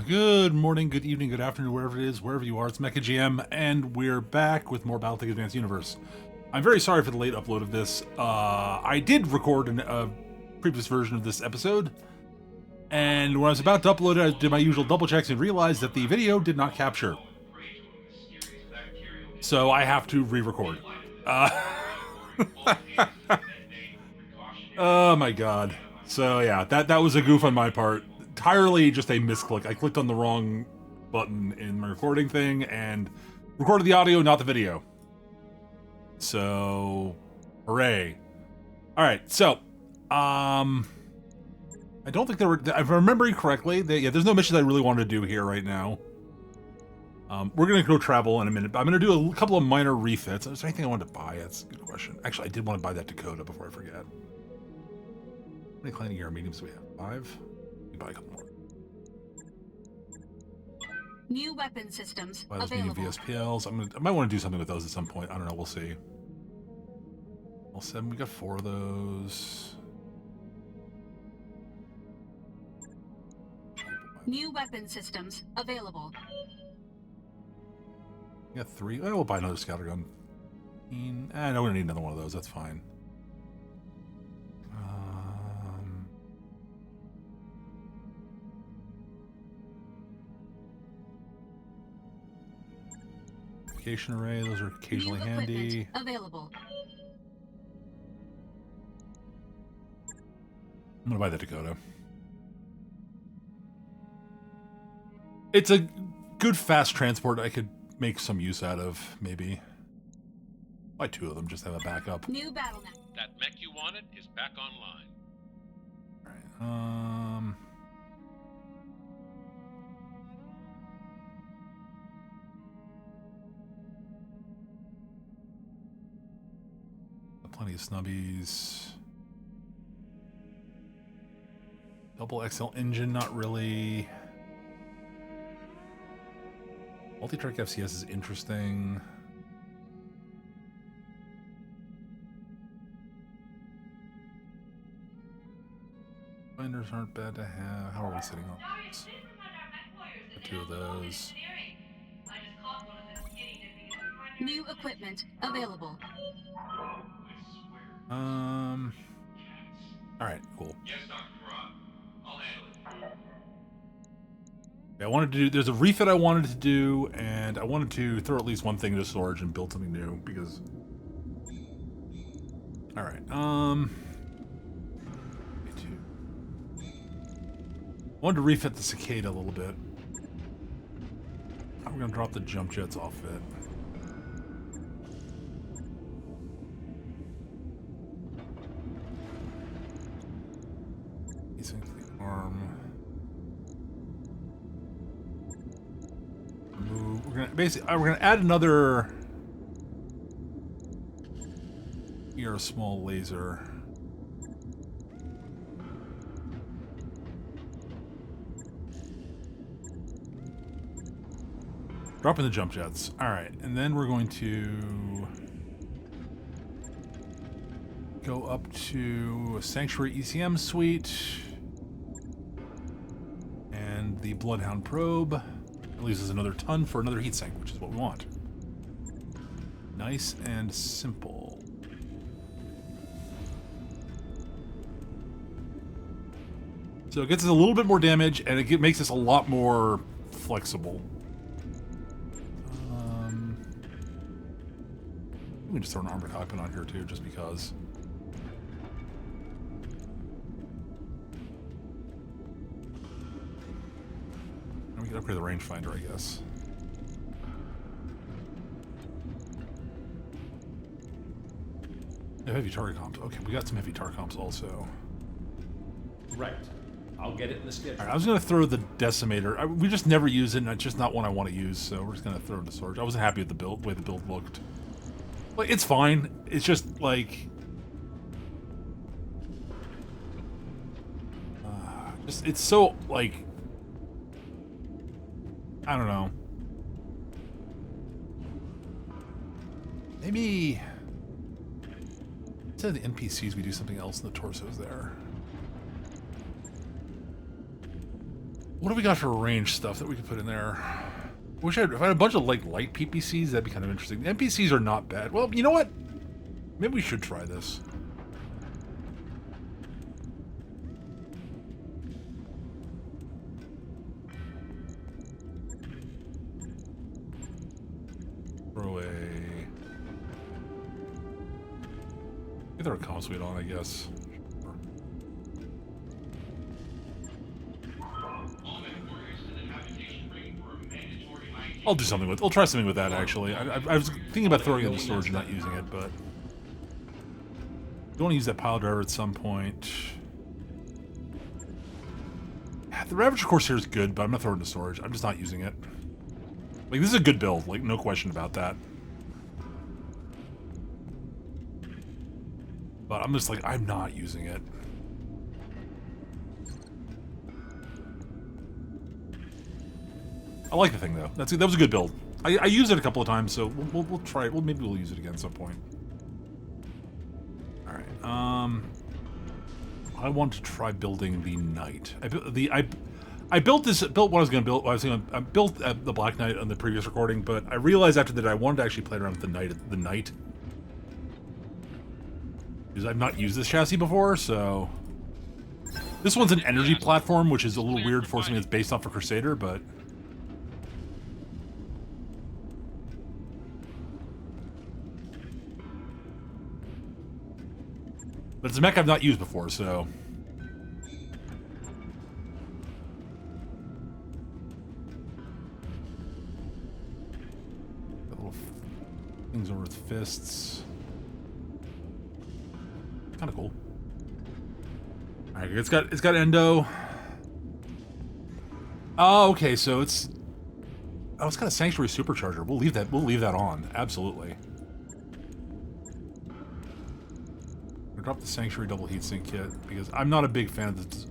Good morning, good evening, good afternoon, wherever it is, wherever you are. It's Mecha GM, and we're back with more BattleTech Advanced Universe. I'm very sorry for the late upload of this. I did record a previous version of this episode, and when I was about to upload it, I did my usual double checks and realized that the video did not capture. So I have to re-record. Oh my god. So yeah, that was a goof on my part. Entirely just a misclick. I clicked on the wrong button in my recording thing and recorded the audio, not the video. So, hooray. Alright, so, I don't think there were, if I remember correctly, there's no missions I really wanted to do here right now. We're gonna go travel in a minute, but I'm gonna do a couple of minor refits. Is there anything I wanted to buy? That's a good question. Actually, I did want to buy that Dakota before I forget. How many clan gear mediums do we have? 5? We buy a couple more. New weapon systems Buy those available. medium VSPLs. I might want to do something with those at some point. I don't know. We'll see. All 7. We got 4 of those. New weapon systems available. We got 3. Oh, we'll buy another scatter gun. I know we don't need another one of those. That's fine. Communication array. Those are occasionally New handy. equipment available. I'm gonna buy the Dakota. It's a good fast transport I could make some use out of, maybe. Buy 2 of them, just have a backup. New battle map. That mech you wanted is back online. Alright, plenty of snubbies. Double XL engine, not really. Multi-track FCS is interesting. Binders aren't bad to have. How are we sitting on this? 2 of those. New equipment available. Alright, cool. Yeah, I wanted to do, there's a refit I wanted to do, and I wanted to throw at least one thing into storage and build something new, because... Alright, I wanted to refit the Cicada a little bit. We're gonna drop the jump jets off it. We're gonna add another here, a small laser. Dropping the jump jets. Alright, and then we're going to go up to a Sanctuary ECM suite and the Bloodhound probe. Leaves us another ton for another heat sink, which is what we want. Nice and simple. So it gets us a little bit more damage, and it makes us a lot more flexible. We can just throw an armored cockpit on here too, just because. We can upgrade the rangefinder, I guess. Yeah, heavy target comps. Okay, we got some heavy target comps also. Right. I'll get it in the schedule. All right, I was going to throw the decimator. We just never use it, and it's just not one I want to use, so we're just going to throw it into storage. I wasn't happy with the way the build looked. Like, it's fine. It's just, like... it's so, like... I don't know. Maybe... Instead of the NPCs, we do something else in the torsos there. What do we got for range stuff that we could put in there? Wish if I had a bunch of like light PPCs, that'd be kind of interesting. The NPCs are not bad. Well, you know what? Maybe we should try this. Throw a... Get our comm suite on, I guess. I'll do something with. I'll try something with that. Actually, I was thinking about throwing it into storage and not using it, but I want to use that pile driver at some point. The Ravager course here is good, but I'm not throwing it into storage. I'm just not using it. Like, this is a good build. Like, no question about that. But I'm just like, I'm not using it. I like the thing though. That was a good build. I used it a couple of times, so we'll try it. Well, maybe we'll use it again at some point. All right. I want to try building the Knight. I built what I was going to build. I built the Black Knight on the previous recording, but I realized after that I wanted to actually play around with the Knight because I've not used this chassis before. So this one's an energy platform, which is a little weird for something that's based off a Crusader, but. But it's a mech I've not used before, so... Got little things over with fists. Kind of cool. Alright, it's got endo. Oh, okay, so it's... Oh, it's got a Sanctuary Supercharger. We'll leave that on. Absolutely. Drop the Sanctuary double heatsink kit because I'm not a big fan of this.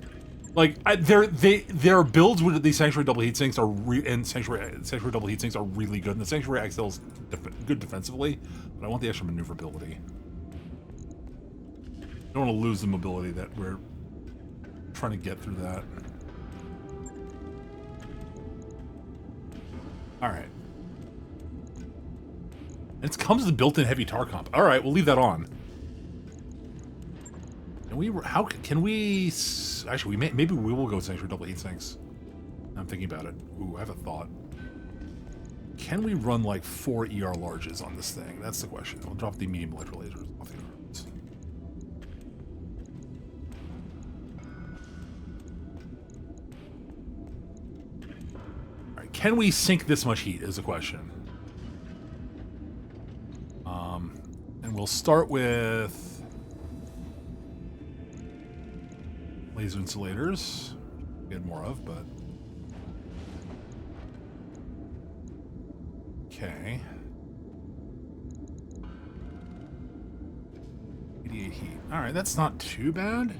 Like their builds with these Sanctuary double heatsinks and Sanctuary double heatsinks are really good. And the Sanctuary XL is good defensively, but I want the extra maneuverability. I don't want to lose the mobility that we're trying to get through that. All right. And it comes with a built-in heavy tar comp. All right, we'll leave that on. Can we actually maybe we will go Sanctuary double heatsinks. I'm thinking about it. Ooh, I have a thought. Can we run like 4 ER larges on this thing? That's the question. I'll drop the medium electro lasers off the arms. Alright, can we sink this much heat is the question. And we'll start with laser insulators, get more of, but okay. 88 heat. All right, that's not too bad.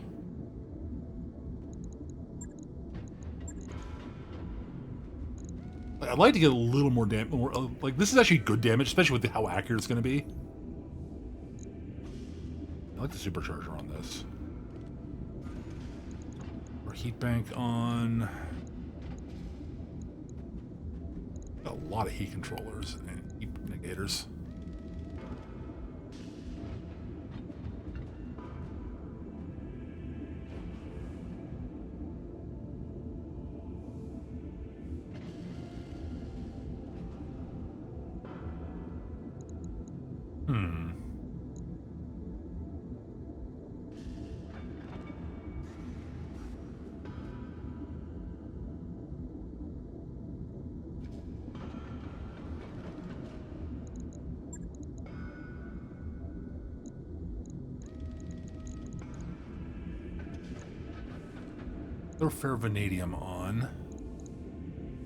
I'd like to get a little more damage. Like this is actually good damage, especially with how accurate it's going to be. I like the supercharger on this. Heat bank on. Got a lot of heat controllers and heat negators. Throw ferrovanadium on.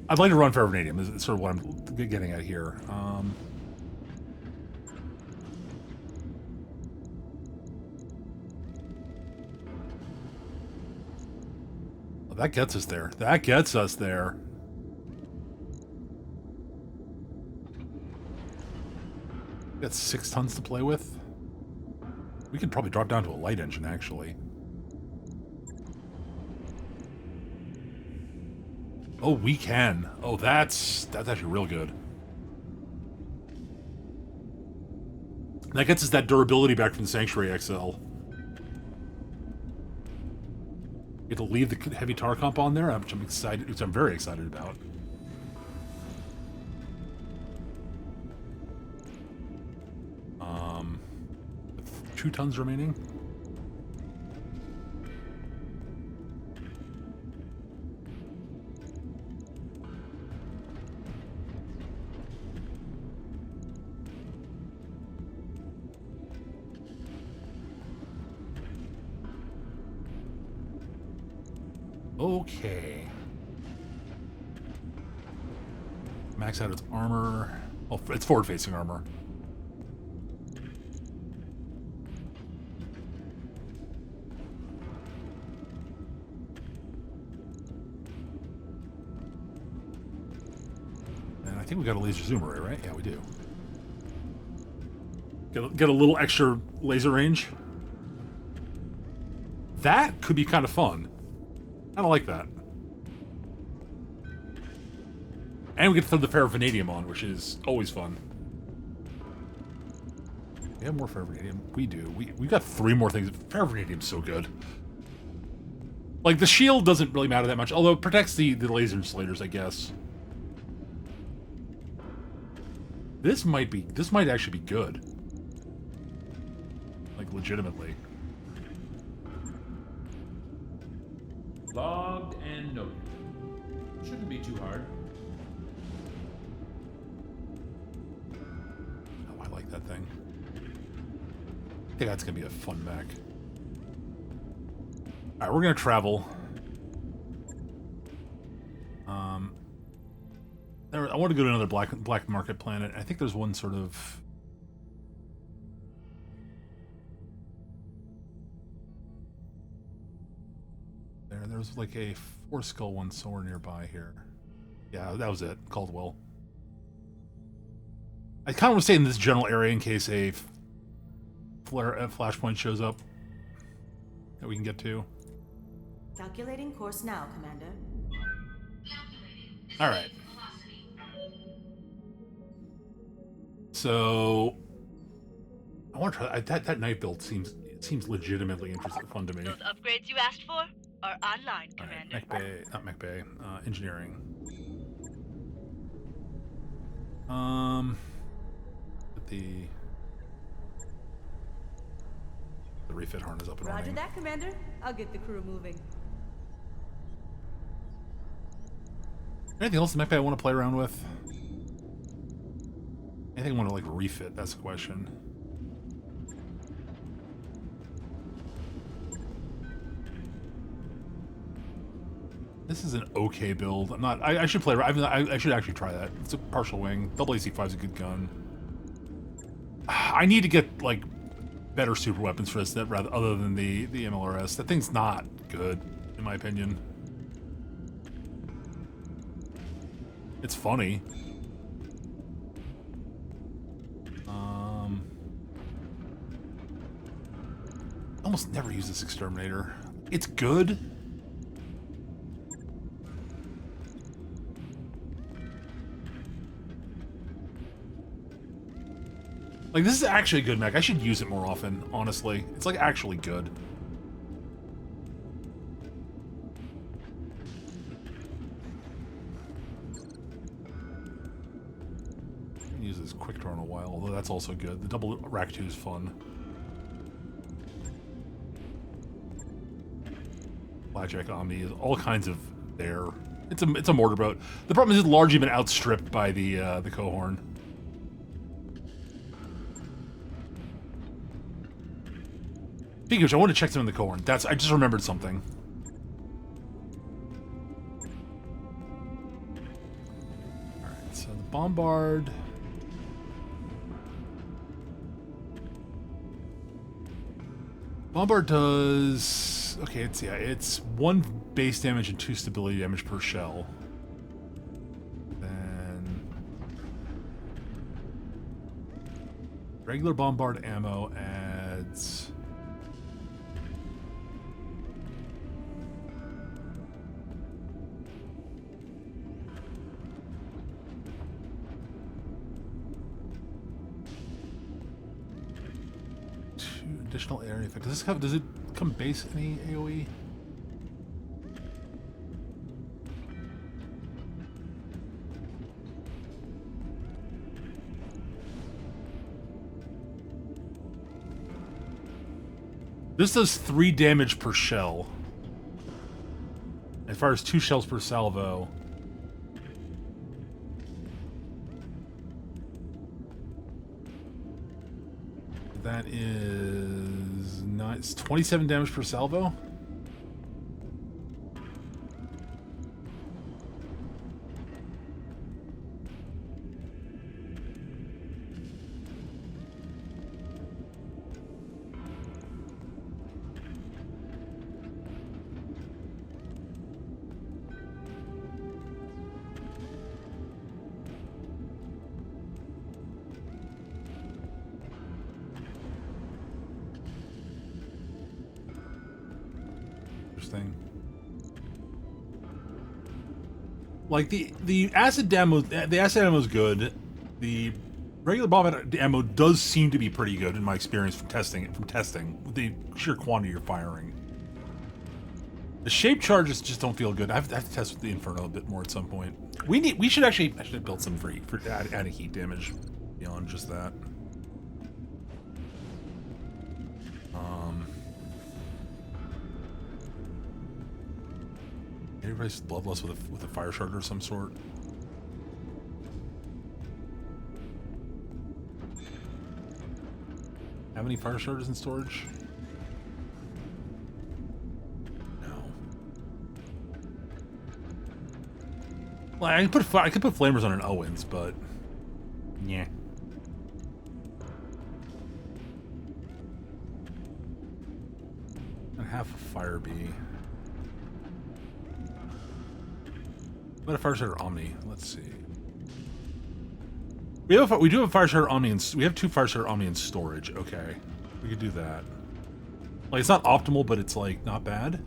I'd like to run ferrovanadium. Is sort of what I'm getting at here. Well, that gets us there. That gets us there. Got 6 tons to play with. We could probably drop down to a light engine, actually. Oh, we can. Oh, that's actually real good. That gets us that durability back from the Sanctuary XL. Get to leave the heavy tar comp on there, which I'm excited, which I'm very excited about. With 2 tons remaining. Okay. Max out its armor. Oh, it's forward-facing armor. And I think we got a laser zoom array, right? Yeah, we do. Get a little extra laser range. That could be kind of fun. I don't like that. And we get to throw the ferrovanadium on, which is always fun. We have more ferrovanadium. We do. We got 3 more things. Ferrovanadium's so good. Like, the shield doesn't really matter that much, although it protects the laser insulators, I guess. This might actually be good. Like, legitimately. Logged and noted. Shouldn't be too hard. Oh, I like that thing. I think that's gonna be a fun mech. Alright, we're gonna travel. I want to go to another black market planet. I think there's one sort of... There's like a 4-skull one somewhere nearby here. Yeah, that was it. Caldwell. I kind of want to stay in this general area in case a flashpoint shows up that we can get to. Calculating course now, Commander. All right. So I want to try that night build. Seems legitimately interesting, fun to me. Those upgrades you asked for are online, All right, Commander. Mech Bay, not Mech Bay. Engineering. Get the refit harness up and Roger running. that, Commander. I'll get the crew moving. Anything else in Mech Bay I want to play around with? Anything I want to like refit? That's the question. This is an okay build. I'm not. I should play. I should actually try that. It's a partial wing. Double AC5 is a good gun. I need to get like better super weapons for this, rather other than the MLRS. That thing's not good, in my opinion. It's funny. I almost never use this exterminator. It's good. Like, this is actually a good mech. I should use it more often, honestly. It's, like, actually good. I haven't used this quick draw in a while, although that's also good. The double rack 2 is fun. Blackjack Omni is all kinds of there. It's a mortar boat. The problem is it's largely been outstripped by the Cohorn. Speaking of which, I want to check some in the Cohorn. I just remembered something. Alright, so the Bombard. Bombard does... Okay, it's 1 base damage and 2 stability damage per shell. Then... Regular Bombard ammo adds... additional area effect. Does it come base any AoE? This does 3 damage per shell. As far as 2 shells per salvo. That is nice. 27 damage per salvo. Interesting. Like the acid ammo, is good. The regular bomb ammo does seem to be pretty good in my experience from testing with the sheer quantity you're firing. The shape charges just don't feel good. I have to test with the Inferno a bit more at some point. I should actually build some for adding heat damage beyond just that. Everybody's bloodlust with a fire shard of some sort. Have any fire shards in storage? No. Well, I could put flamers on an Owens, but yeah. And half a fire bee. What a fire starter Omni? Let's see. We do have a fire starter Omni, and we have 2 fire starter Omni in storage. Okay, we could do that. Like, it's not optimal, but it's like not bad.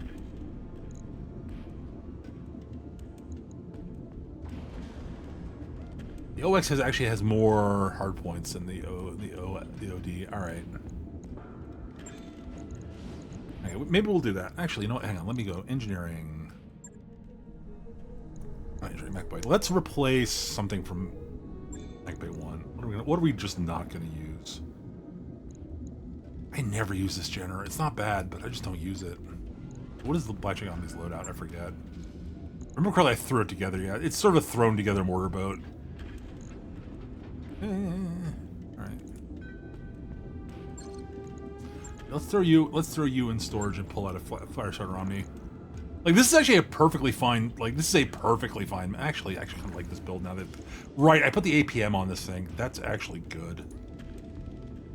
The OX actually has more hard points than the OD. All right. Okay, maybe we'll do that. Actually, you know what? Hang on. Let me go engineering. Mech Bay. Let's replace something from Mech Bay 1. What are we just not going to use? I never use this generator. It's not bad, but I just don't use it. What is the Blackjack on these loadout? I forget. Remember correctly, I threw it together. Yeah, it's sort of a thrown together mortar boat. Alright. Let's throw you in storage and pull out a fire starter Omni. Like, this is actually a perfectly fine, actually, I kind of like this build now that, right, I put the APM on this thing. That's actually good.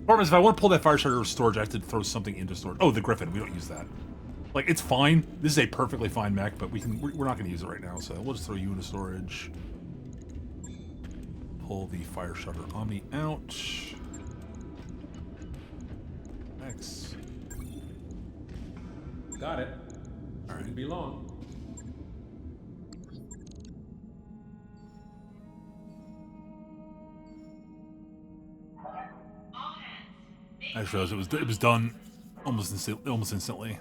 Problem is, if I want to pull that fire starter of storage, I have to throw something into storage. Oh, the Griffin, we don't use that. Like, it's fine. This is a perfectly fine mech, but we're not going to use it right now, so we'll just throw you into storage. Pull the fire starter Omni out. X. Got it. All right. Wouldn't be long. I just realized it was done almost instantly.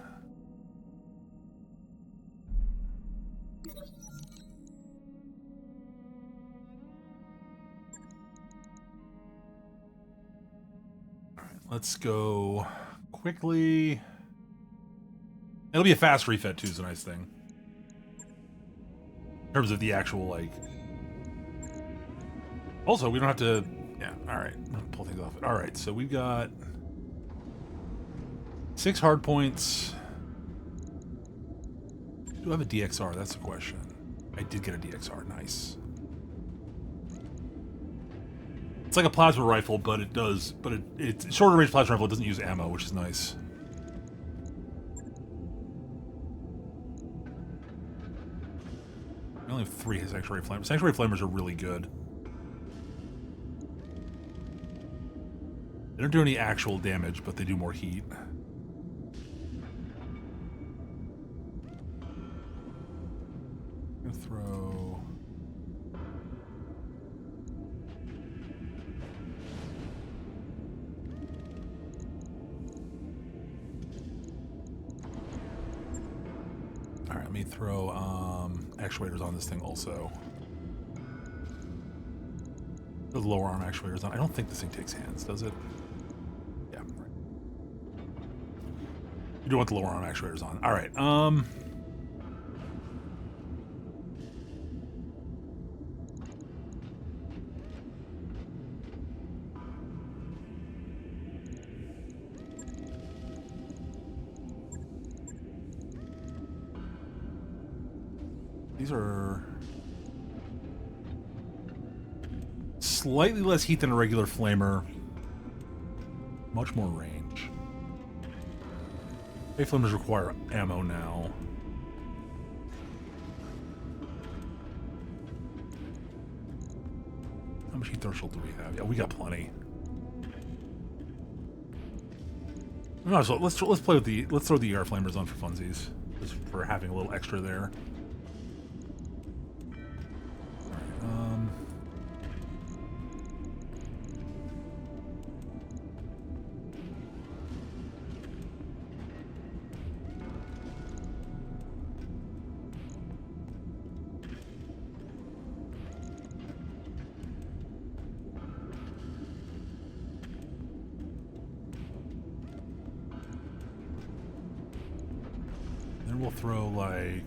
All right, let's go quickly. It'll be a fast refit too, is a nice thing. In terms of the actual, like... Also, we don't have to... Yeah, alright. Pull things off. Alright, so we've got... 6 hard points. Do I have a DXR? That's the question. I did get a DXR. Nice. It's like a plasma rifle, but it does... But it's shorter range plasma rifle. It doesn't use ammo, which is nice. I only have 3 Sanctuary Flamers. Sanctuary Flamers are really good. They don't do any actual damage, but they do more heat. I'm gonna throw... me throw actuators on this thing also. The lower arm actuators on. I don't think this thing takes hands, does it? Yeah, right. You do want the lower arm actuators on. All right. These are slightly less heat than a regular flamer. Much more range. Ray flamers require ammo now. How much heat threshold do we have? Yeah, we got plenty. Might as well, let's play with the let's throw the ER flamers on for funsies, just for having a little extra there. Then we'll throw like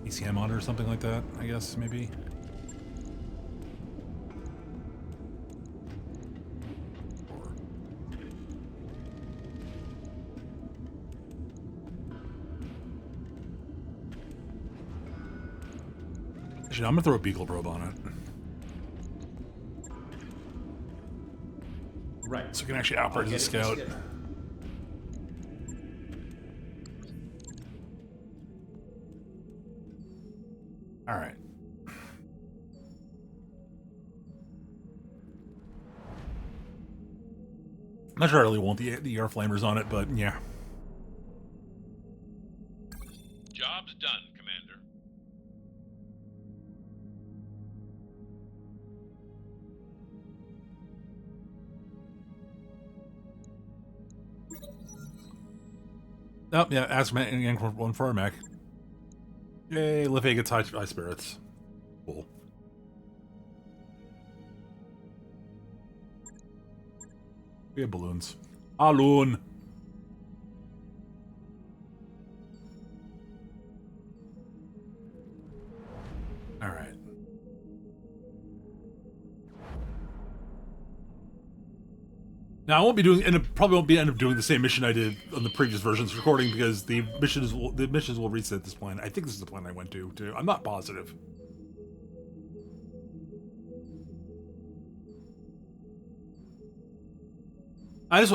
ECM on it or something like that, I guess, maybe. Actually, I'm gonna throw a beagle probe on it. Right. So we can actually operate as a scout. Alright. I'm not sure I really want the ER flamers on it, but yeah. Job's done, Commander. Oh, yeah, ask again for one for our mech. Yay, Lefay gets high spirits. Cool. We have balloons. Balloon! Alright. Now I won't be doing, and probably won't be end up doing the same mission I did on the previous version's recording because the missions will reset this plan. I think this is the plan I went to too. I'm not positive.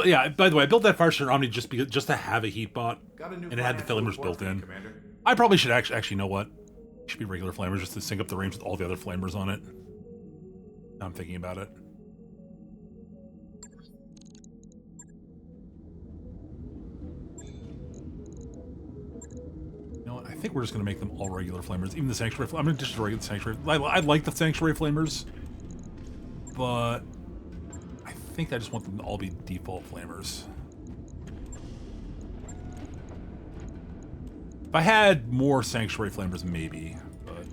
Yeah. By the way, I built that Fire Star Omni just to have a heat bot, and it had the flamers built in. Commander. I probably should actually know what. It should be regular flamers just to sync up the range with all the other flamers on it. Now I'm thinking about it. I think we're just going to make them all regular flamers. Even the Sanctuary I'm going to destroy the Sanctuary. I like the Sanctuary flamers, but I think I just want them to all be default flamers. If I had more Sanctuary flamers, maybe, but...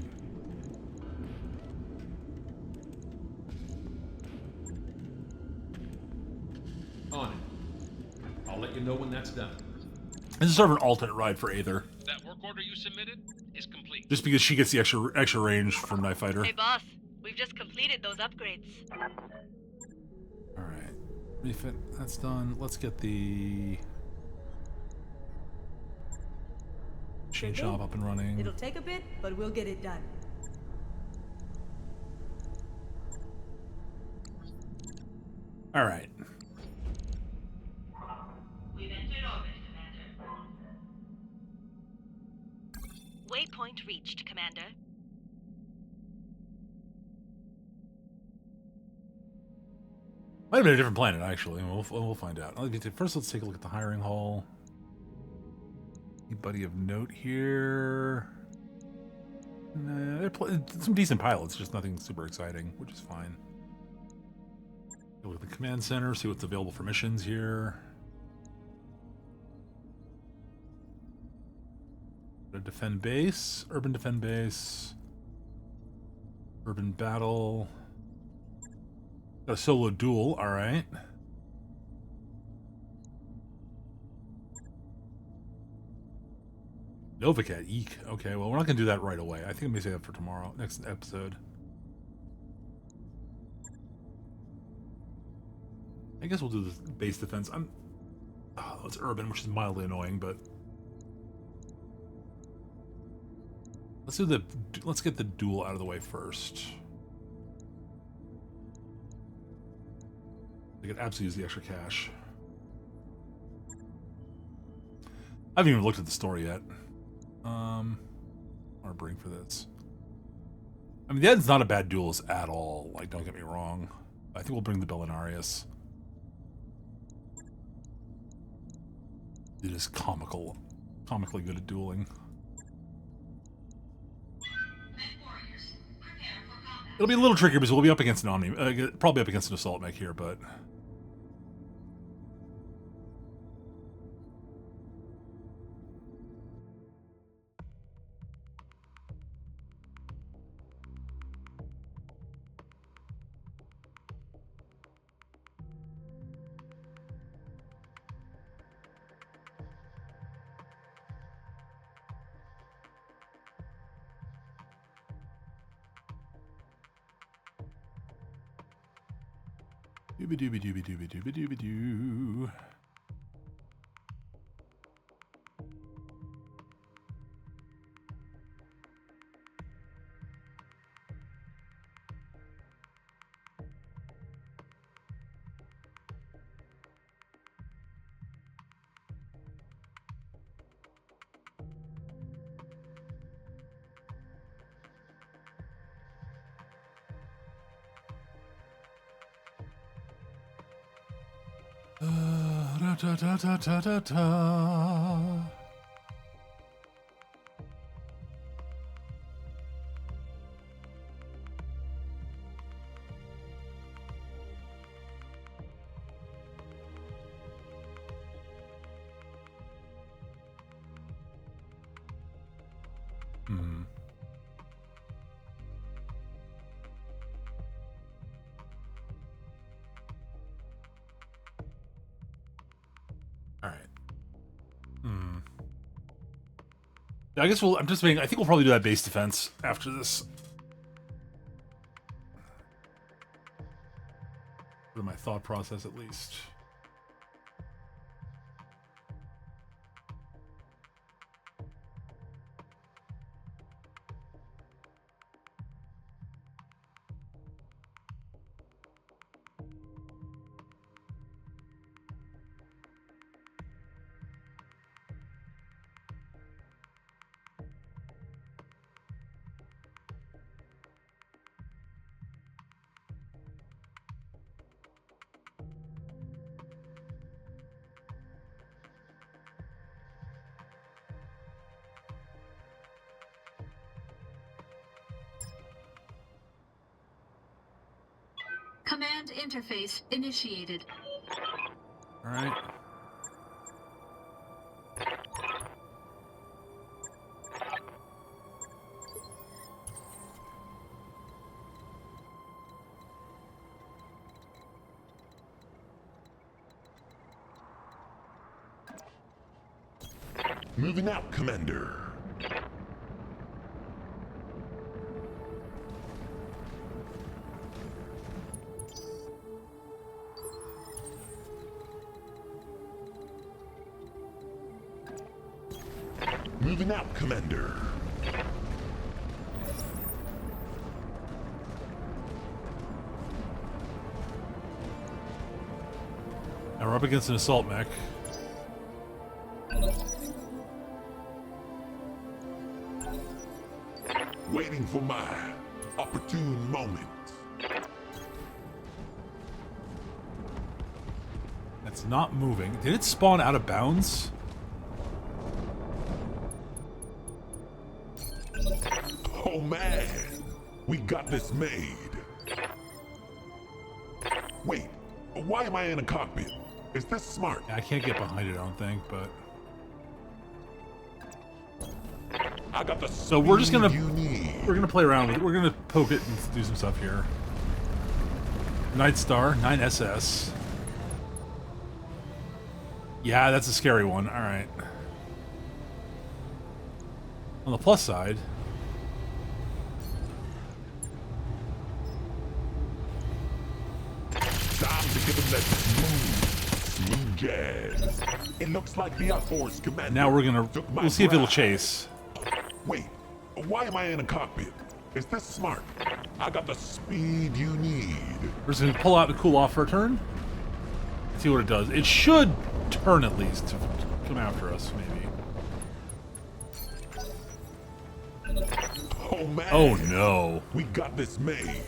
On it. I'll let you know when that's done. This is sort of an alternate ride for Aether. That work order you submitted is complete. Just because she gets the extra range from Night Fighter. Hey boss, we've just completed those upgrades. Alright. Refit, that's done. Let's get the... chain shop up and running. It'll take a bit, but we'll get it done. Alright. We've entered orbit, Commander. Waypoint reached, Commander. Might have been a different planet, actually. We'll find out. First, let's take a look at the hiring hall. Anybody of note here? Nah, they're some decent pilots, just nothing super exciting, which is fine. Look at the command center, see what's available for missions here. Defend base, urban defend base, urban battle. Got a solo duel, alright. Novicat, eek. Okay, well, we're not going to do that right away. I think I may save that for tomorrow, next episode. I guess we'll do the base defense. Oh, it's urban, which is mildly annoying, but let's get the duel out of the way first. I could absolutely use the extra cash. I haven't even looked at the story yet. Or bring for this. I mean, the end's not a bad duelist at all. Like, don't get me wrong. I think we'll bring the Belinarius. It is comically good at dueling. It'll be a little trickier because we'll be up against an probably up against an assault mech here, but. Dooby dooby dooby dooby dooby dooby doo. Da, da, da, da, da, da. I guess I'm just saying, I think we'll probably do that base defense after this. For my thought process, at least. Command interface initiated. All right. Moving out, Commander. Moving out, Commander. Now we're up against an assault mech. Waiting for my opportune moment. That's not moving. Did it spawn out of bounds? Oh man, we got this made. Wait, why am I in a cockpit? Is this smart? I can't get behind it, I don't think, but... I got the So we're just gonna speed you need. we're gonna play around with it. We're gonna poke it and do some stuff here. Night Star, 9SS. Yeah, that's a scary one. All right. On the plus side, Time to give him that smooth jazz. It looks like the Force commander. now we're gonna took my we'll see if it'll ride. chase. Wait, why am I in a cockpit? Is this smart? I got the speed you need. We're just gonna pull out and cool off for a turn. See what it does. It should turn at least to come after us, maybe. Oh man. Oh no. We got this made.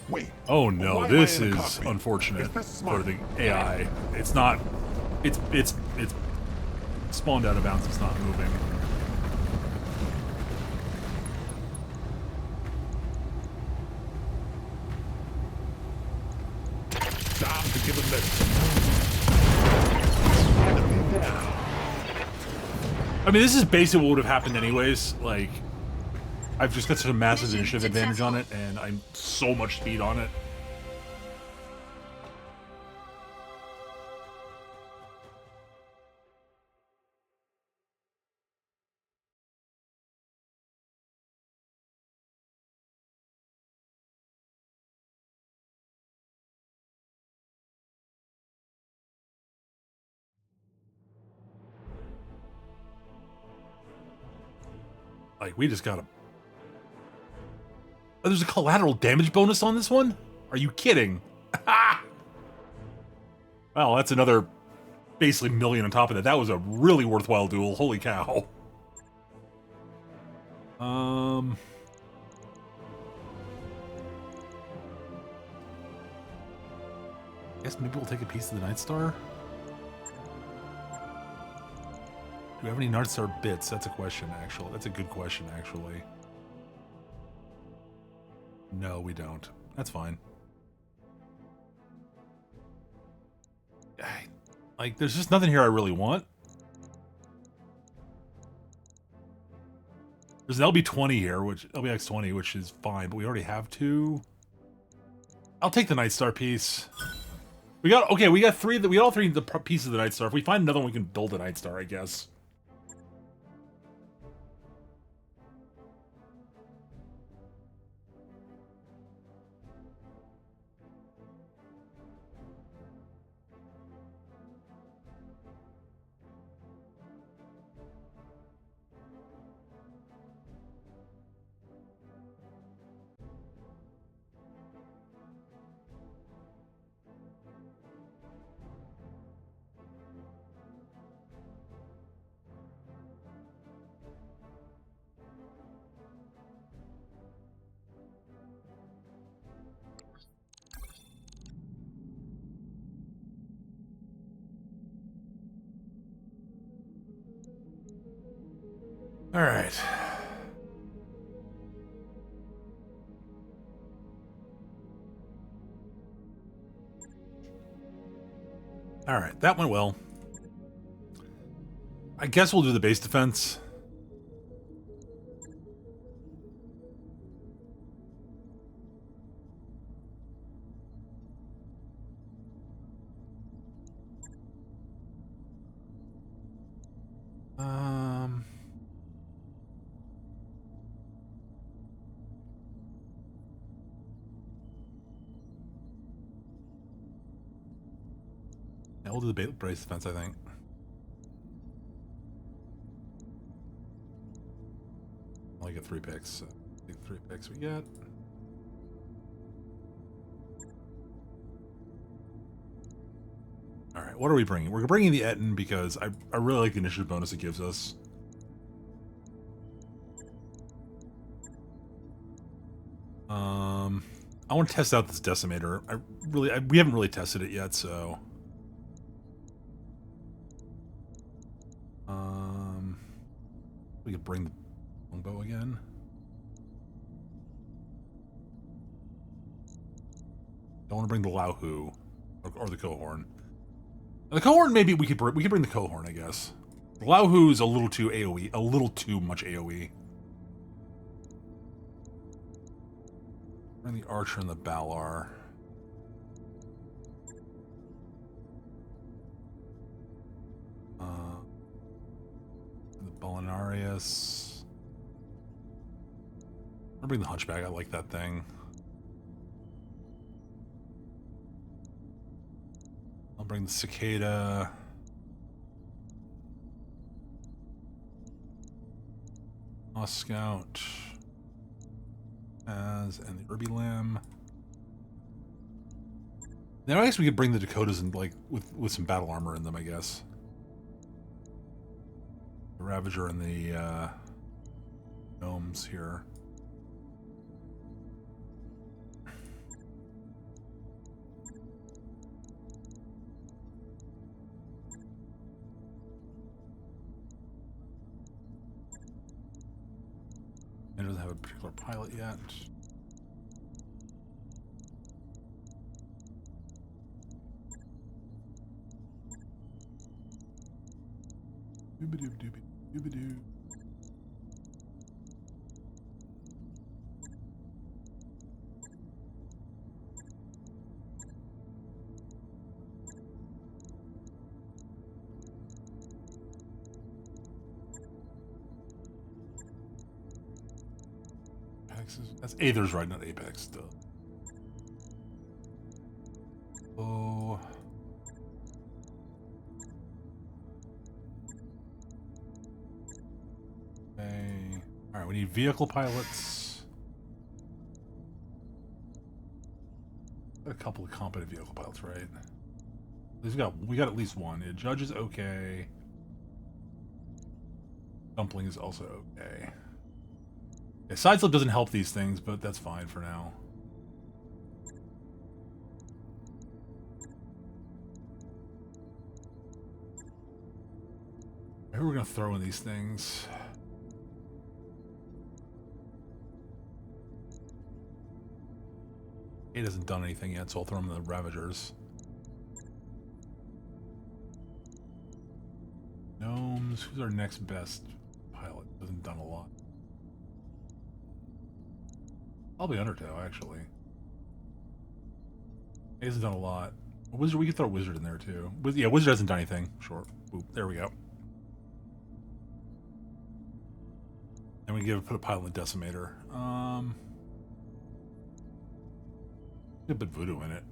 Wait. Oh no, why am this I in a is cockpit? unfortunate Is this for smart? the AI. It's not. It's spawned out of bounds. It's not moving. Time to give him that enemy down. I mean, this is basically what would have happened anyways. Like, I've just got such a massive Mission initiative advantage on it, successful. and I'm so much speed on it. Like, we just got a... Oh, there's a collateral damage bonus on this one? Are you kidding? Well, that's another basically million on top of that. That was a really worthwhile duel. Holy cow. I guess maybe we'll take a piece of the Night Star? Do we have any Night Star bits? That's a question, actually. That's a good question, actually. No, we don't. That's fine. Like, there's just nothing here I really want. There's an LB-20 here, which LBX-20, which is fine, but we already have two. I'll take the Night Star piece. We got all three of the pieces of the Night Star. If we find another one, we can build the Night Star, I guess. All right. All right, that went well. I guess we'll do the base defense. Yeah, we'll do the base defense, I think. Only get 3 picks. So take 3 picks we get. All right, what are we bringing? We're bringing the Etten because I really like the initiative bonus it gives us. I want to test out this Decimator. We haven't really tested it yet, so. We could bring the longbow again. Don't want to bring the Lauhu or the Cohorn. The Cohorn, maybe we could bring the Cohorn, I guess. Glauhu's a little too AoE, a little too much AoE. Bring the Archer and the Balar. The Bolinarius. I'll bring the Hunchback, I like that thing. I'll bring the Cicada. Scout. And the Urbi Lamb. Now I guess we could bring the Dakotas in, like, with some battle armor in them, I guess. The Ravager and the gnomes here. It doesn't have a particular pilot yet. Doobadoo, doobadoo, doobadoo. That's Aether's right, not Apex, though. Oh. Okay. Alright, we need vehicle pilots. A couple of competent vehicle pilots, right? We got at least one. Yeah, Judge is okay. Dumpling is also okay. Yeah, Sideslip doesn't help these things, but that's fine for now. Maybe we're gonna throw in these things. It hasn't done anything yet, so I'll throw him in the Ravagers. Gnomes, who's our next best pilot? Hasn't done a lot. Probably Undertow, actually. He hasn't done a lot. Wizard, we could throw Wizard in there too. Yeah, Wizard hasn't done anything. Sure. Boop, there we go. And we put a pilot in the Decimator. A bit Voodoo in it.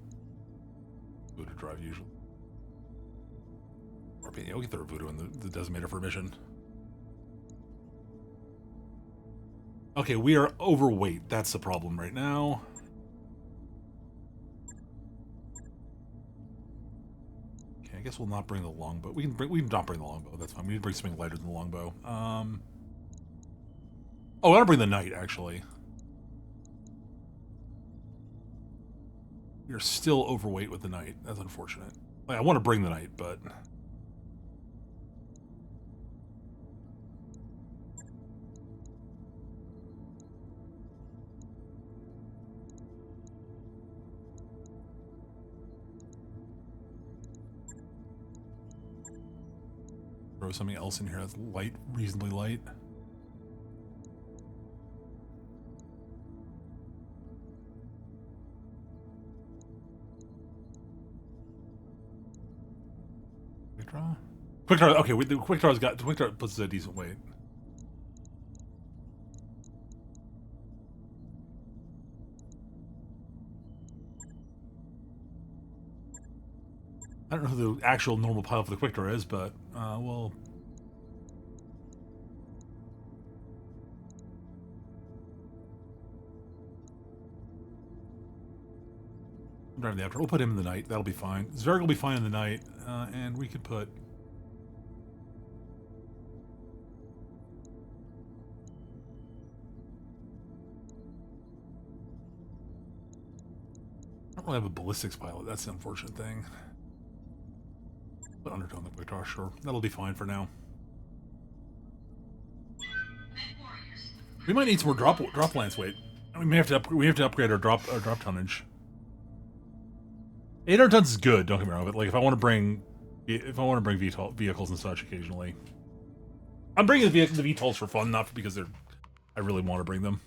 Voodoo drive usually. Or yeah, we can throw Voodoo in the Decimator for a mission. Okay, we are overweight. That's the problem right now. Okay, I guess we'll not bring the longbow. We can not bring the longbow. That's fine. We need to bring something lighter than the longbow. Oh, I want to bring the knight actually. We are still overweight with the knight. That's unfortunate. Like, I want to bring the knight, but throw something else in here that's light, reasonably light. Quick draw? Quick draw, okay, the quick draw puts a decent weight. I don't know who the actual normal pilot for the quick draw is, but well, I'm driving the after. We'll put him in the night. That'll be fine. Zverg will be fine in the night, and we could put. I don't really have a ballistics pilot. That's the unfortunate thing. Put Undertow on the quick draw, sure. That'll be fine for now. We might need some more drop lance weight. We may have to upgrade our drop tonnage. 800 tons is good. Don't get me wrong, but like if I want to bring vehicles and such occasionally, I'm bringing the VTOLs for fun, not because they're. I really want to bring them.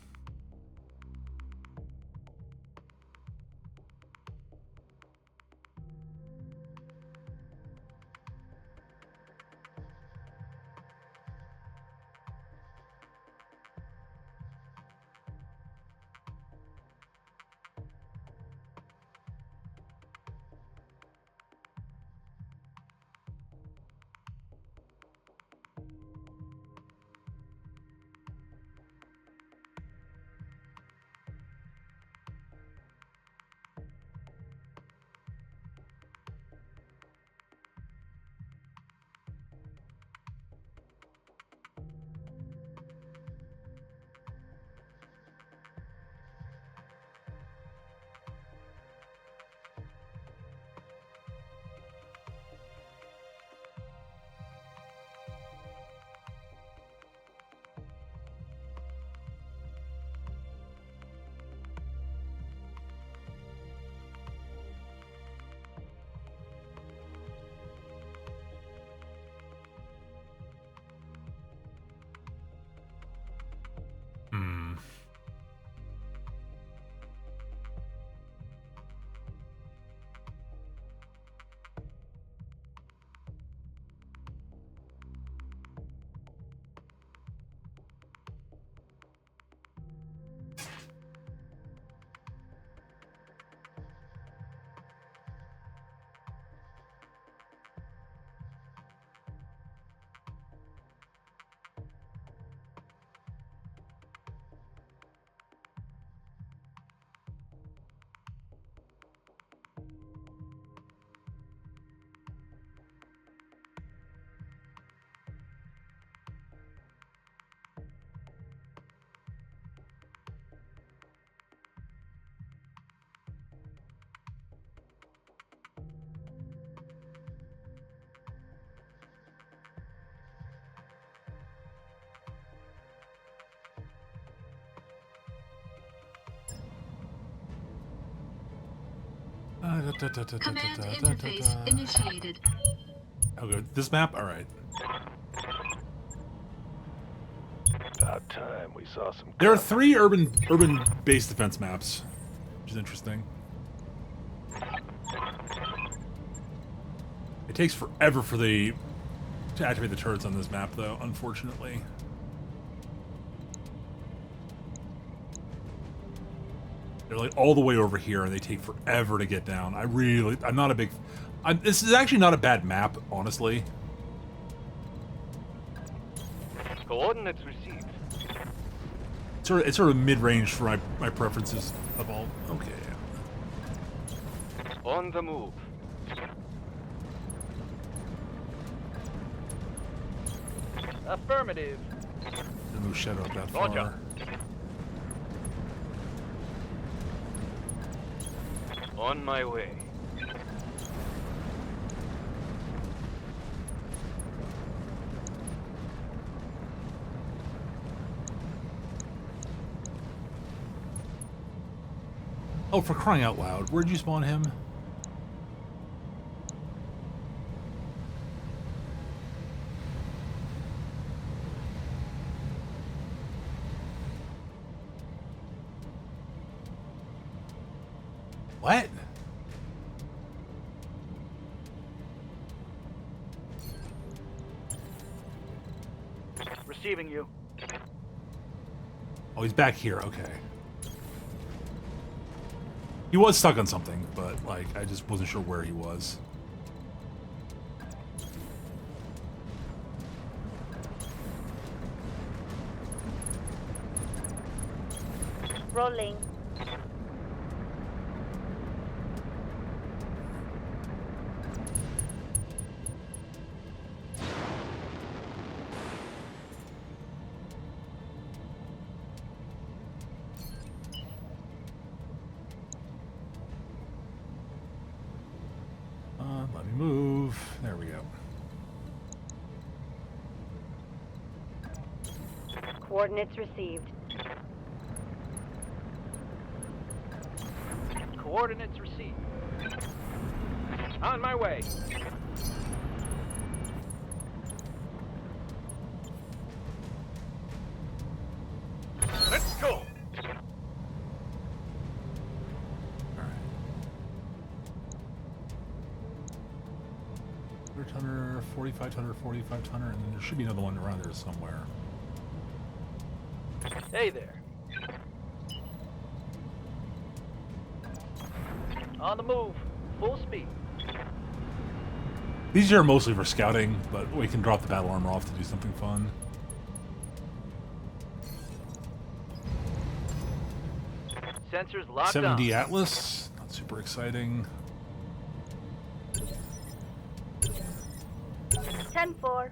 Command interface initiated. Oh, good. This map? Alright. About time we saw some. There are 3 urban base defense maps, which is interesting. It takes forever for to activate the turrets on this map, though, unfortunately. They're like all the way over here, and they take forever to get down. I'm not a big. This is actually not a bad map, honestly. Coordinates received. It's sort of mid-range for my preferences of all. Okay. On the move. Affirmative. Didn't move Shadow up that far. Roger. On my way. Oh, for crying out loud. Where'd you spawn him? What? Receiving you. Oh, he's back here. Okay. He was stuck on something, but, like, I just wasn't sure where he was. Rolling. Let me move. There we go. Coordinates received. Coordinates received. On my way. 400, 4500, 4500, and then there should be another one around there somewhere. Hey there. On the move. Full speed. These are mostly for scouting, but we can drop the battle armor off to do something fun. Sensors locked 7D on. Atlas, not super exciting. 10-4.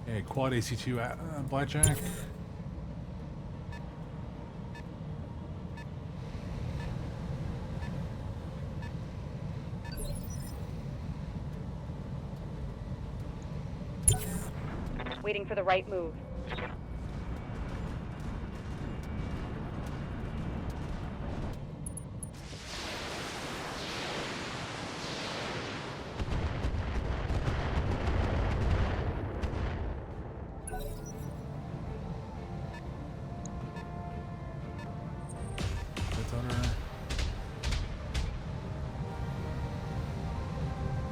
Okay, quad AC2 blackjack. Waiting for the right move. That's other.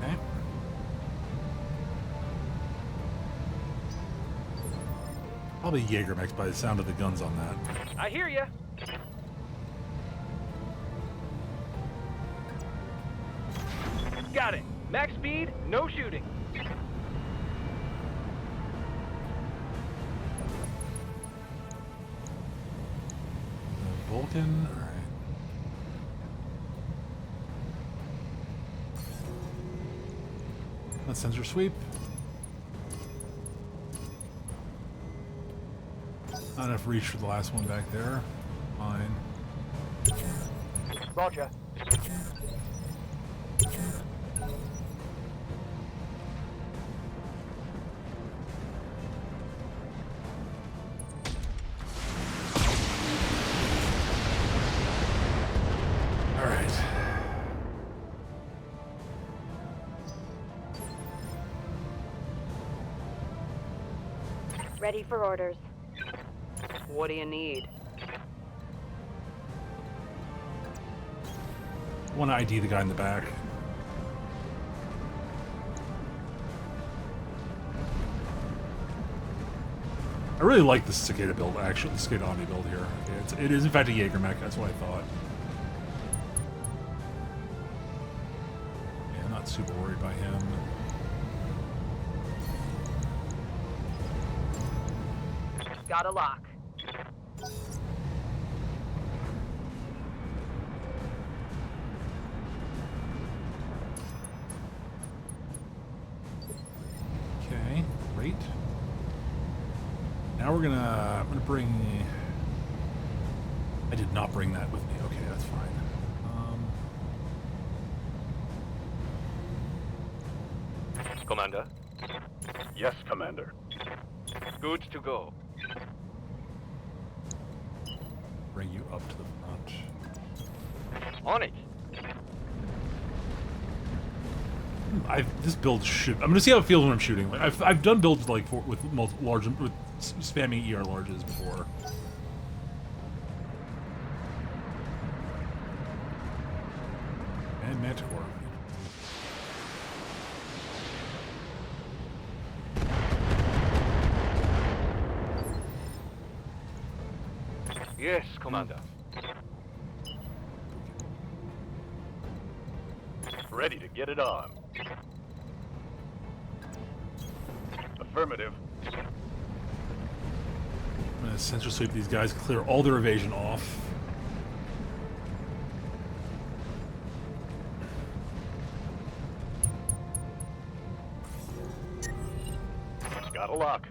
Okay. Probably Jaegermech by the sound of the guns on that. I hear ya. Got it. Max speed, no shooting. Vulcan, alright. Let's sensor sweep. Not enough reach for the last one back there. Fine. Roger. Alright. Ready for orders. What do you need? I want to ID the guy in the back. I really like the Cicada build, actually, the Cicada Omni build here. It is in fact a Jaegermech, that's what I thought. Yeah, I'm not super worried by him. Got a lock. Okay, great. Now I'm gonna bring. I did not bring that with me. Okay, that's fine. Commander. Yes, Commander. Good to go. Bring you up to the front. On it. This build should. I'm gonna see how it feels when I'm shooting. Like I've done builds like with large with spamming ER larges before. And Manticore. Yes, Commander. Ready to get it on. Affirmative. I'm gonna sensor sweep these guys, clear all their evasion off. Got a lock.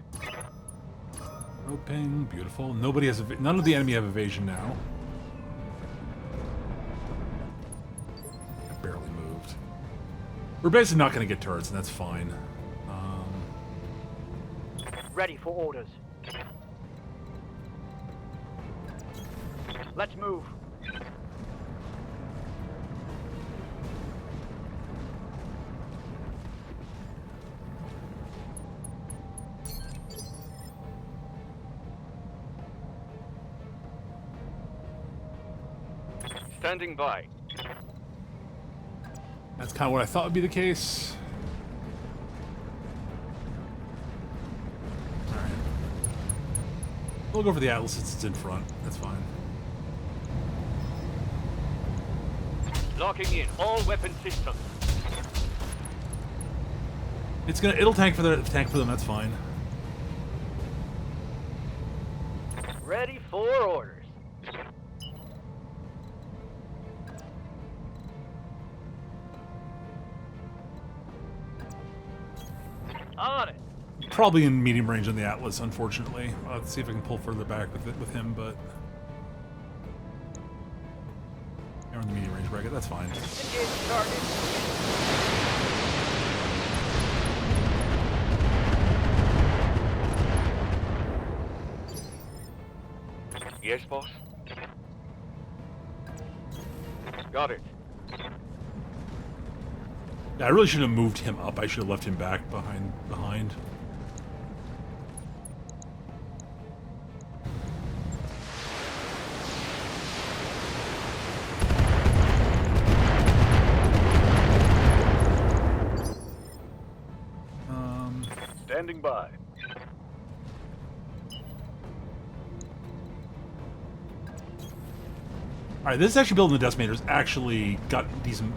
Roping, beautiful. Nobody has. None of the enemy have evasion now. I barely moved. We're basically not going to get turrets, and that's fine. Ready for orders. Let's move. Standing by. That's kind of what I thought would be the case. Alright. We'll go for the Atlas since it's in front. That's fine. Locking in all weapon systems. It'll tank for them, that's fine. Ready for orders. On it. Probably in medium range on the Atlas, unfortunately. Let's see if I can pull further back with him, but they're in the medium range bracket. That's fine. Engage target. Yes, boss. Got it. Yeah, I really should have moved him up. I should have left him back behind. Standing by. Alright, this is actually building the Decimator's actually got decent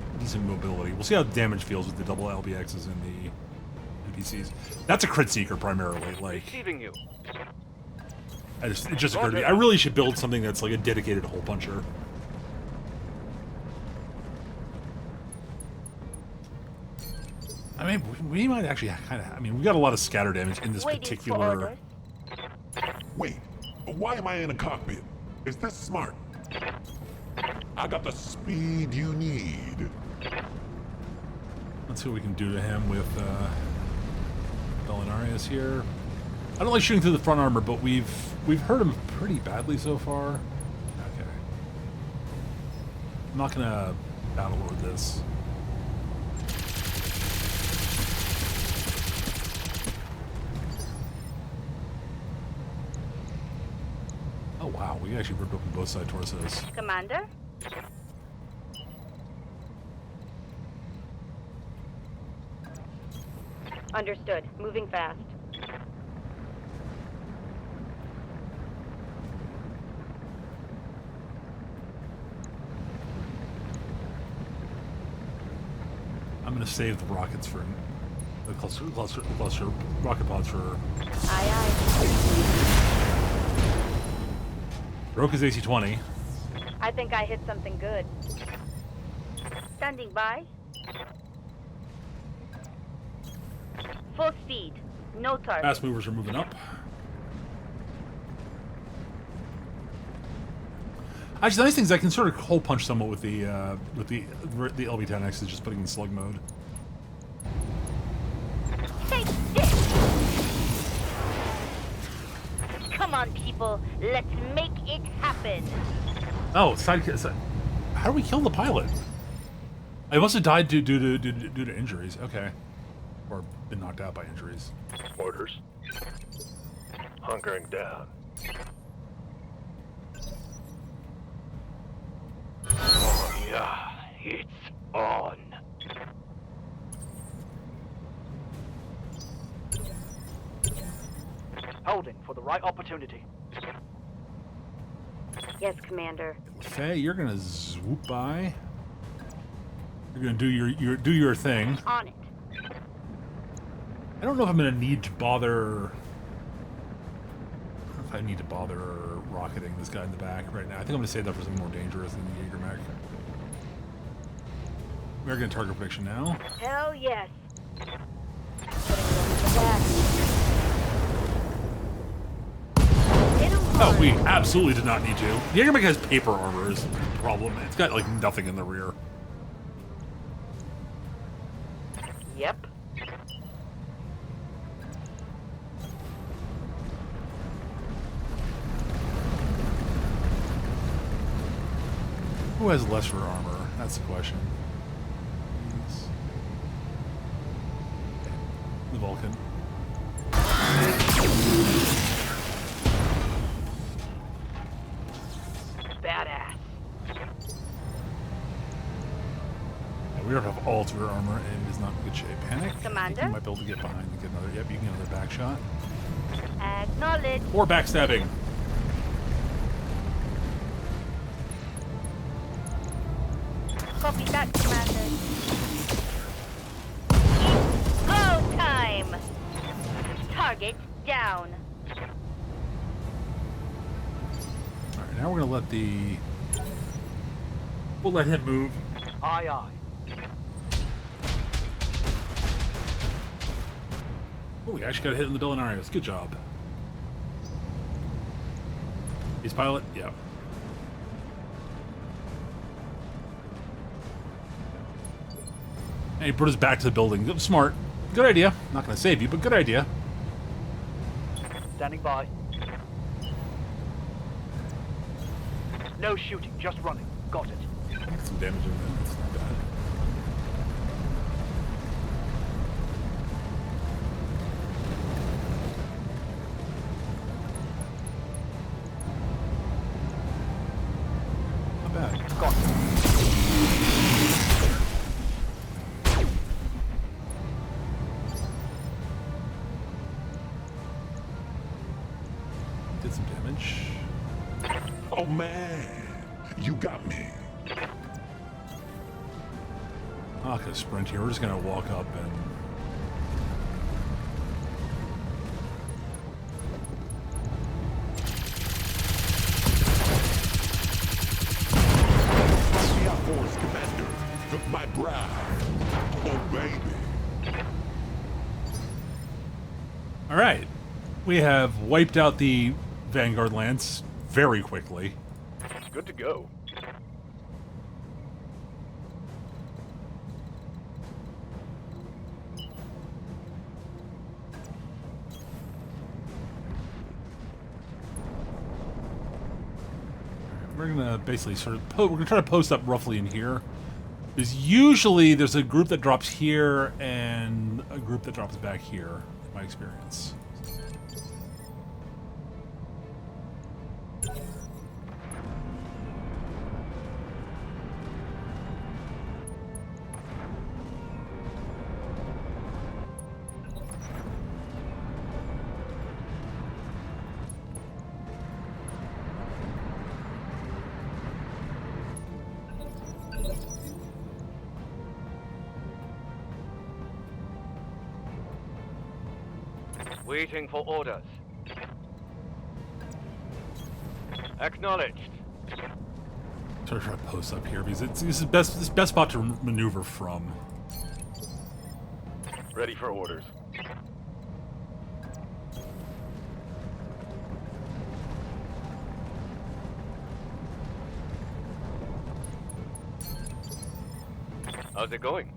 mobility. We'll see how damage feels with the double LBXs and the NPCs. That's a crit seeker primarily. Like, Receiving you. it just occurred to me. I really should build something that's like a dedicated hole puncher. I mean, we might actually kind of. I mean, we got a lot of scatter damage in this particular. Wait, why am I in a cockpit? Is this smart? I got the speed you need. Let's see what we can do to him with Belinarius here. I don't like shooting through the front armor, but we've hurt him pretty badly so far. Okay. I'm not gonna battle lord this. Oh wow, we actually ripped open both side torsos. Commander? Understood. Moving fast. I'm gonna save the rockets for the cluster rocket pods for. Aye, aye. Broke his AC-20. I think I hit something good. Standing by. Full speed. No target. Fast movers are moving up. Actually, the nice thing is I can sort of hole punch somewhat with the LB-10X, is just putting in slug mode. Take this! Come on, people. Let's make it happen. Oh, side. How do we kill the pilot? I must have died due to injuries. Okay, or been knocked out by injuries. Orders. Hunkering down. Oh, yeah. It's on. Holding for the right opportunity. Yes, Commander. Faye, you're gonna swoop by. You're gonna do your thing. On it. I don't know if I'm gonna need to bother. I don't know if I need to bother rocketing this guy in the back right now. I think I'm gonna save that for something more dangerous than the Jaeger mech. We're gonna target prediction now. Hell yes. Putting it on the back. Hit 'em Oh, hard. we absolutely did not need to. The Jaeger mech has paper armor is the problem. It's got like nothing in the rear. Yep. Who has lesser armor? That's the question. The Vulcan. Badass. its rear armor and is not in good shape. Panic? I think Commander? you might be able to get behind and get another. Yep, you can get another back shot. Acknowledge. Or backstabbing. Copy that, Commander. Go time! Target down. Alright, now we're gonna let the... We'll let him move. Aye, aye. Oh, we actually got a hit in the Belinarius. Good job. He's pilot? Yeah. And he brought us back to the building. Smart. Good idea. Not gonna save you, but good idea. Standing by. No shooting, just running. Got it. Get some damage in there. That's not bad. Not bad. Got it. Did some damage. Oh man, you got me. I'm not gonna sprint here. We're just gonna walk up and... The Force Commander, my bride. Oh baby. Alright. We have wiped out the Vanguard Lance very quickly. Good to go. We're gonna basically sort of we're gonna try to post up roughly in here. Because usually there's a group that drops here and a group that drops back here, in my experience. Waiting for orders. Acknowledged. Sort of try to post up here because this is best spot to maneuver from. Ready for orders. How's it going?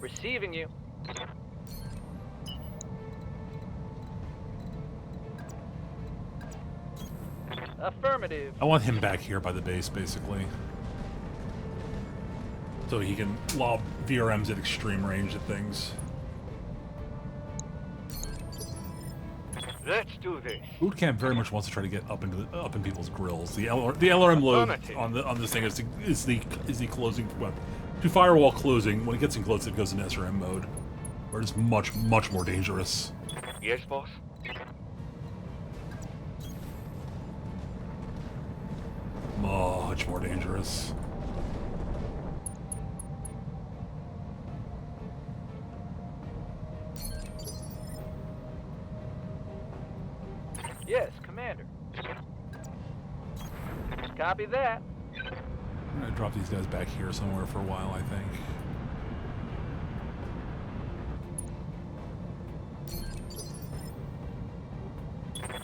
Receiving you. Affirmative. I want him back here by the base, basically. So he can lob VRMs at extreme range at things. Let's do this. Boot camp very much wants to try to get up in people's grills. The LRM load on this thing is the closing weapon. To firewall closing, when it gets in close, it goes into SRM mode, where it's much more dangerous. Yes, boss. Much more dangerous. Yes, Commander. Copy that. I'm gonna drop these guys back here somewhere for a while, I think.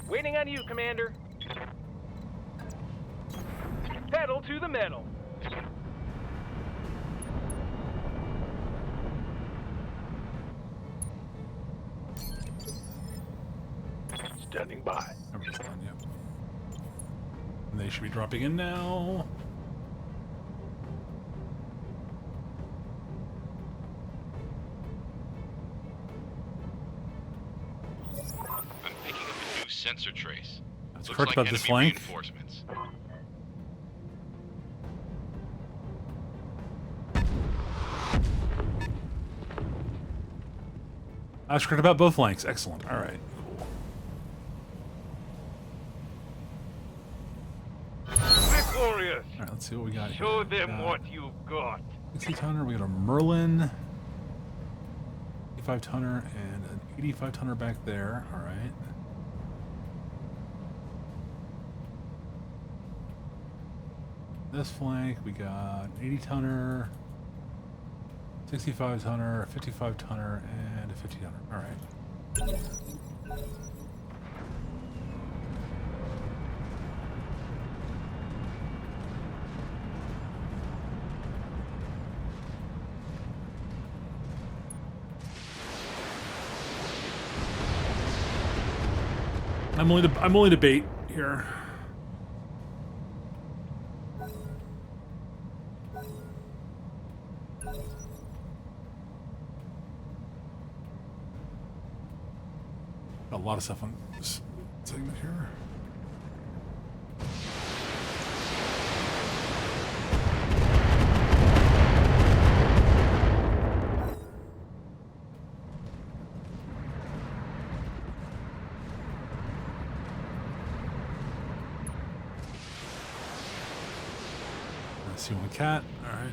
Waiting on you, Commander. Pedal to the metal. Standing by. Everybody's done, yep. And they should be dropping in now. sensor trace. That's Looks correct like about this enemy flank. reinforcements. That's correct about both flanks. Excellent. All right. Cool. Victorious! All right. Let's see what we got. Show here. them what you've got. 60-tonner. We got a Merlin, 85-tonner, and an 85-tonner back there. All right. This flank, we got 80-tonner, 65-tonner, a 55-tonner, and a 50-tonner. All right. I'm willing to bait here. Got a lot of stuff on this segment here. See one cat. All right.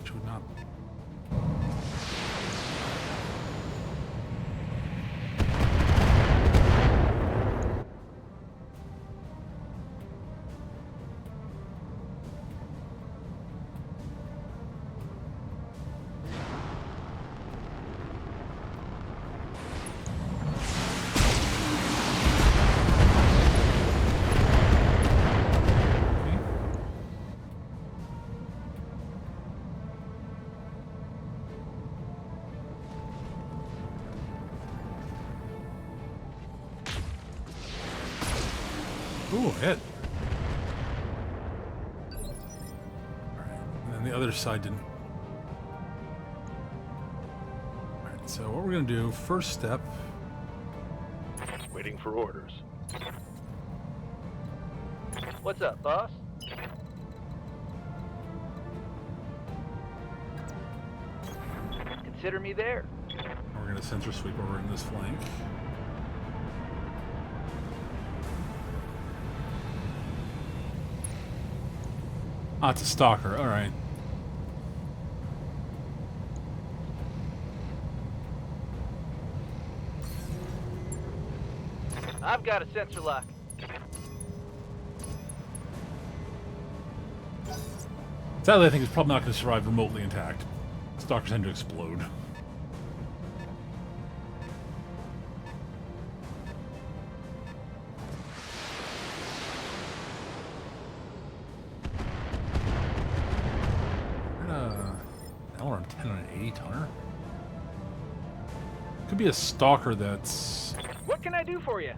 Should not. Ooh, hit. Alright, and then the other side didn't. Alright, so what we're gonna do, first step. Waiting for orders. What's up, boss? Consider me there. We're gonna sensor sweep over in this flank. Ah, it's a stalker, alright. I've got a sensor lock. Sadly, I think it's probably not going to survive remotely intact. Stalkers tend to explode. Or 10 on an 80 tonner. Could be a stalker that's. What can I do for you?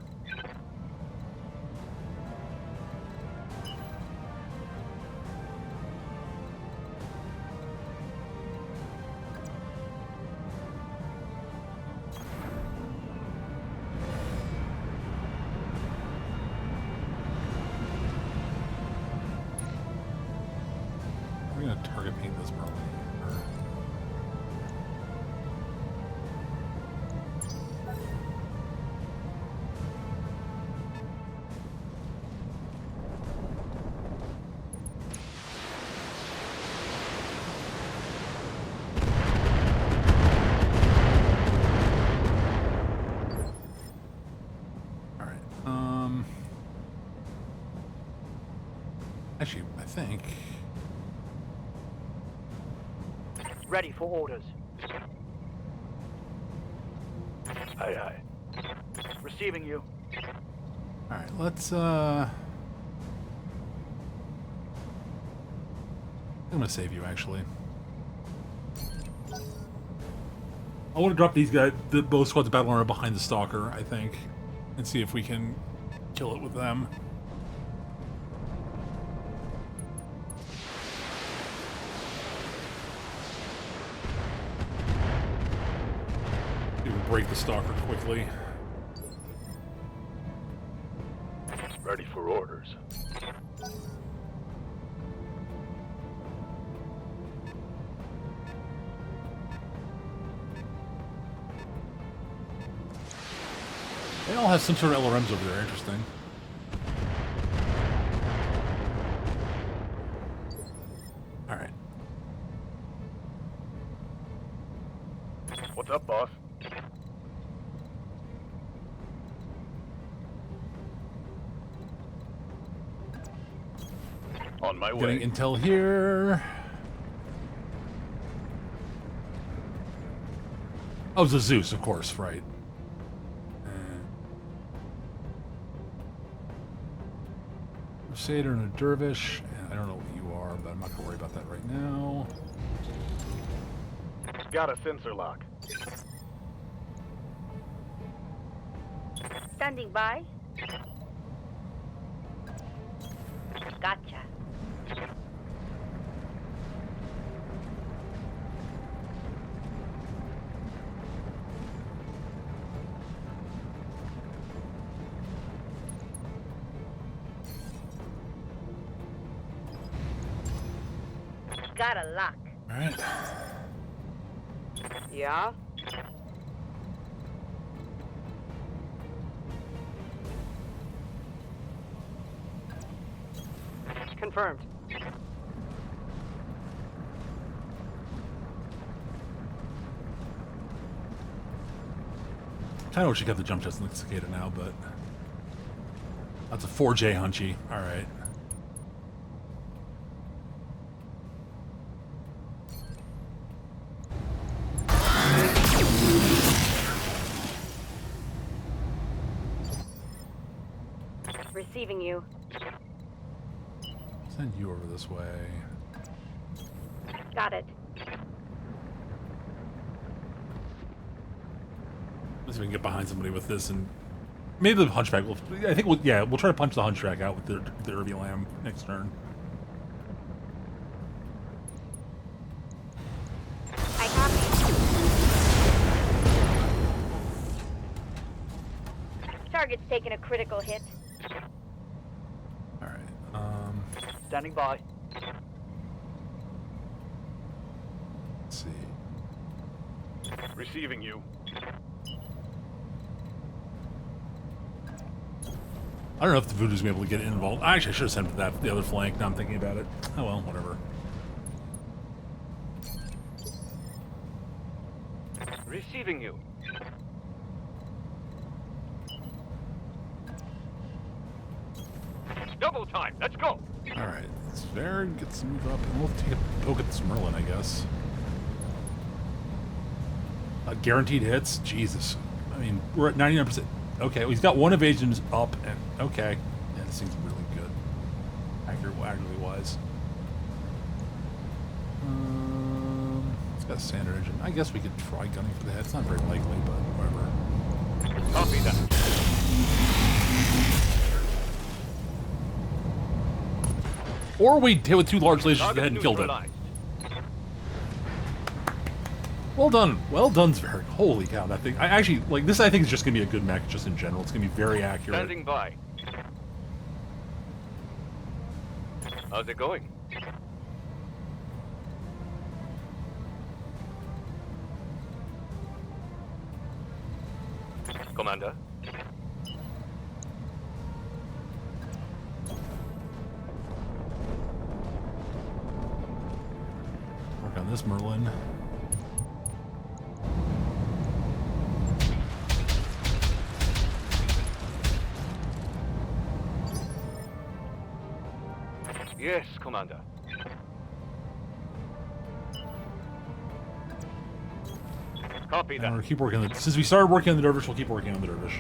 We're gonna target paint this probably. Actually, I think Ready for orders. Aye, aye. Receiving you. Alright, let's, I'm gonna save you, actually. I want to drop these guys, both squads of battle armor behind the stalker, I think, and see if we can kill it with them. Maybe break the stalker quickly. Ready for orders. They all have some sort of LRMs over there. Interesting. All right. What's up, boss? On my way. Getting intel here. Oh, it's a Zeus, of course, right. Crusader and a Dervish. I don't know what you are, but I'm not going to worry about that right now. Got a sensor lock. Standing by. Gotcha. Got a lock. All right. Yeah? Confirmed. Kind of wish you got the jump chest in the cicada now, but that's a 4J hunchy. All right. Receiving you. Send you over this way. Got it. Let's see if we can get behind somebody with this, and maybe the hunchback will. I think we'll try to punch the hunchback out with the Irby Lamb next turn. I copy. Target's taking a critical hit. All right. Standing by. Let's see. Receiving you. I don't know if the Voodoo's gonna be able to get involved. Actually, I should have sent that the other flank. Now I'm thinking about it. Oh well, whatever. Receiving you. Double time. Let's go. All right, let's get some move up, and we'll take a poke at this Merlin, I guess. Guaranteed hits. Jesus. I mean, we're at 99%. Okay, well, he's got one evasion up, and okay. Yeah, this seems really good. Accurately wise. It's got a standard engine. I guess we could try gunning for the head. It's not very likely, but whatever. Copy that. Or we hit with two large lasers to the head and killed it. Well done. Well done, Zverik. Holy cow, that thing. I actually, like, this I think is just going to be a good mech just in general. It's going to be very accurate. Standing by. How's it going? Commander. Work on this Merlin. Yes, Commander. Copy And that. we'll keep working on the... Since we started working on the dervish, we'll keep working on the dervish.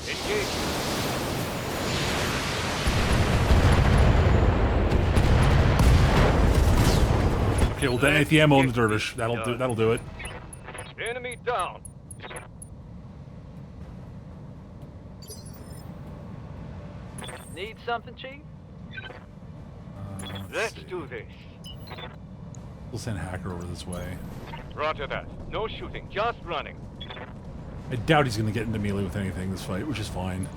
Engage. Okay, we'll detonate the ammo on the dervish. That'll do it. Enemy down. Need something, Chief? Let's do this. We'll send Hacker over this way. Roger that. No shooting, just running. I doubt he's going to get into melee with anything this fight, which is fine.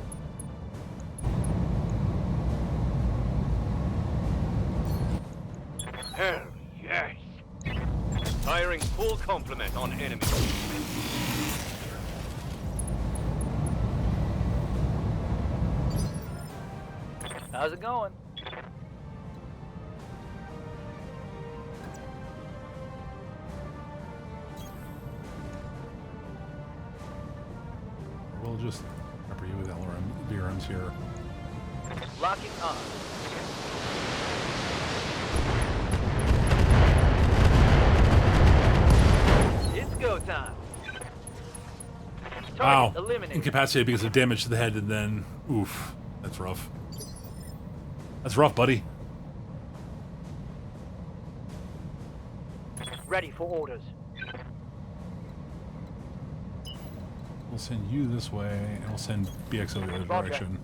Hell yes. Firing full complement on enemy. How's it going? We'll just pepper you with VRMs here. Locking on. It's go time. Wow. Target eliminated. Incapacitated because of damage to the head, and then... Oof. That's rough. That's rough, buddy. Ready for orders. We'll send you this way, and we'll send BXO the other Roger. direction.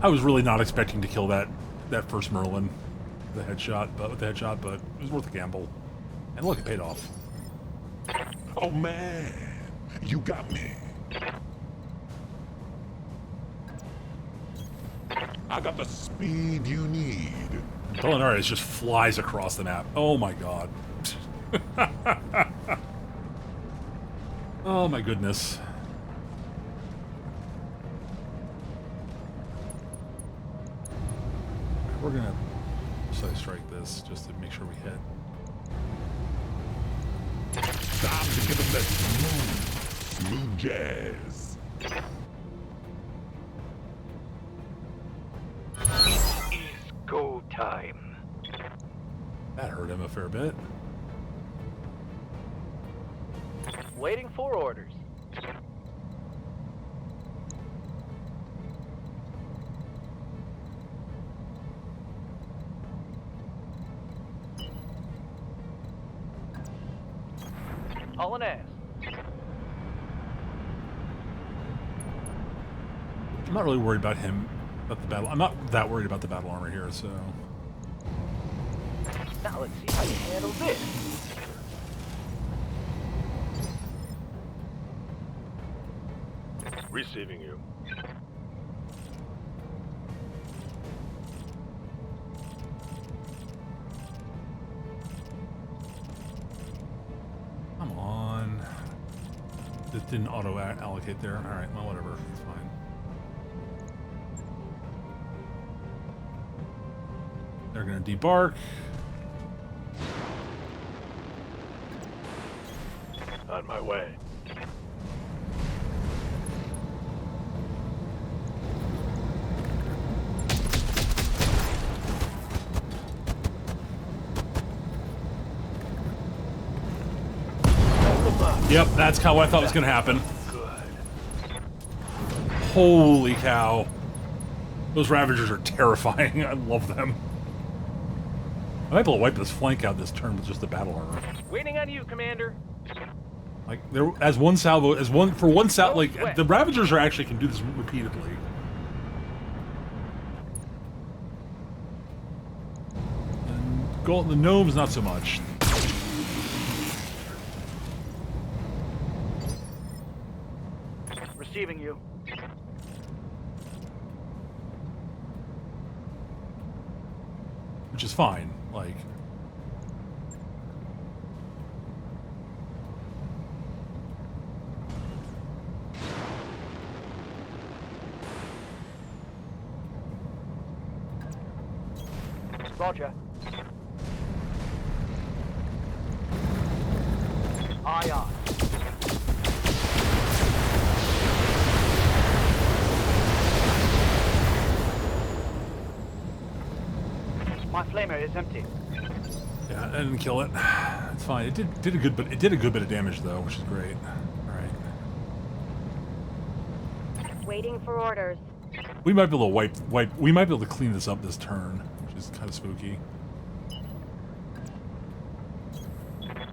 I was really not expecting to kill that first Merlin, with the headshot, but it was worth the gamble. And look, it paid off. Oh man, you got me. I got the speed you need. Bellinarius just flies across the map. Oh my god. Oh my goodness. We're gonna strike this just to make sure we hit. Time to give him that smooth jazz. It is go time. That hurt him a fair bit. Waiting for orders. Hauling ass. I'm not really worried about him, about the battle. I'm not that worried about the battle armor here, so... Now let's see how you handle this. Receiving you. Come on. It didn't auto-allocate there. Alright, well, whatever. It's fine. They're gonna debark. On my way. Yep, that's kind of what I thought was gonna happen. Holy cow. Those Ravagers are terrifying. I love them. I might be able to wipe this flank out this turn with just the battle armor. Waiting on you, Commander. Like, there, as one salvo, for one salvo, like, the Ravagers are actually can do this repeatedly. And the Gnomes, not so much. Receiving you. Which is fine, like... Roger. Aye, aye. My flamer is empty. Yeah, I didn't kill it. It's fine. It did a good bit of damage though, which is great. All right. Waiting for orders. We might be able to wipe. We might be able to clean this up this turn, which is kind of spooky.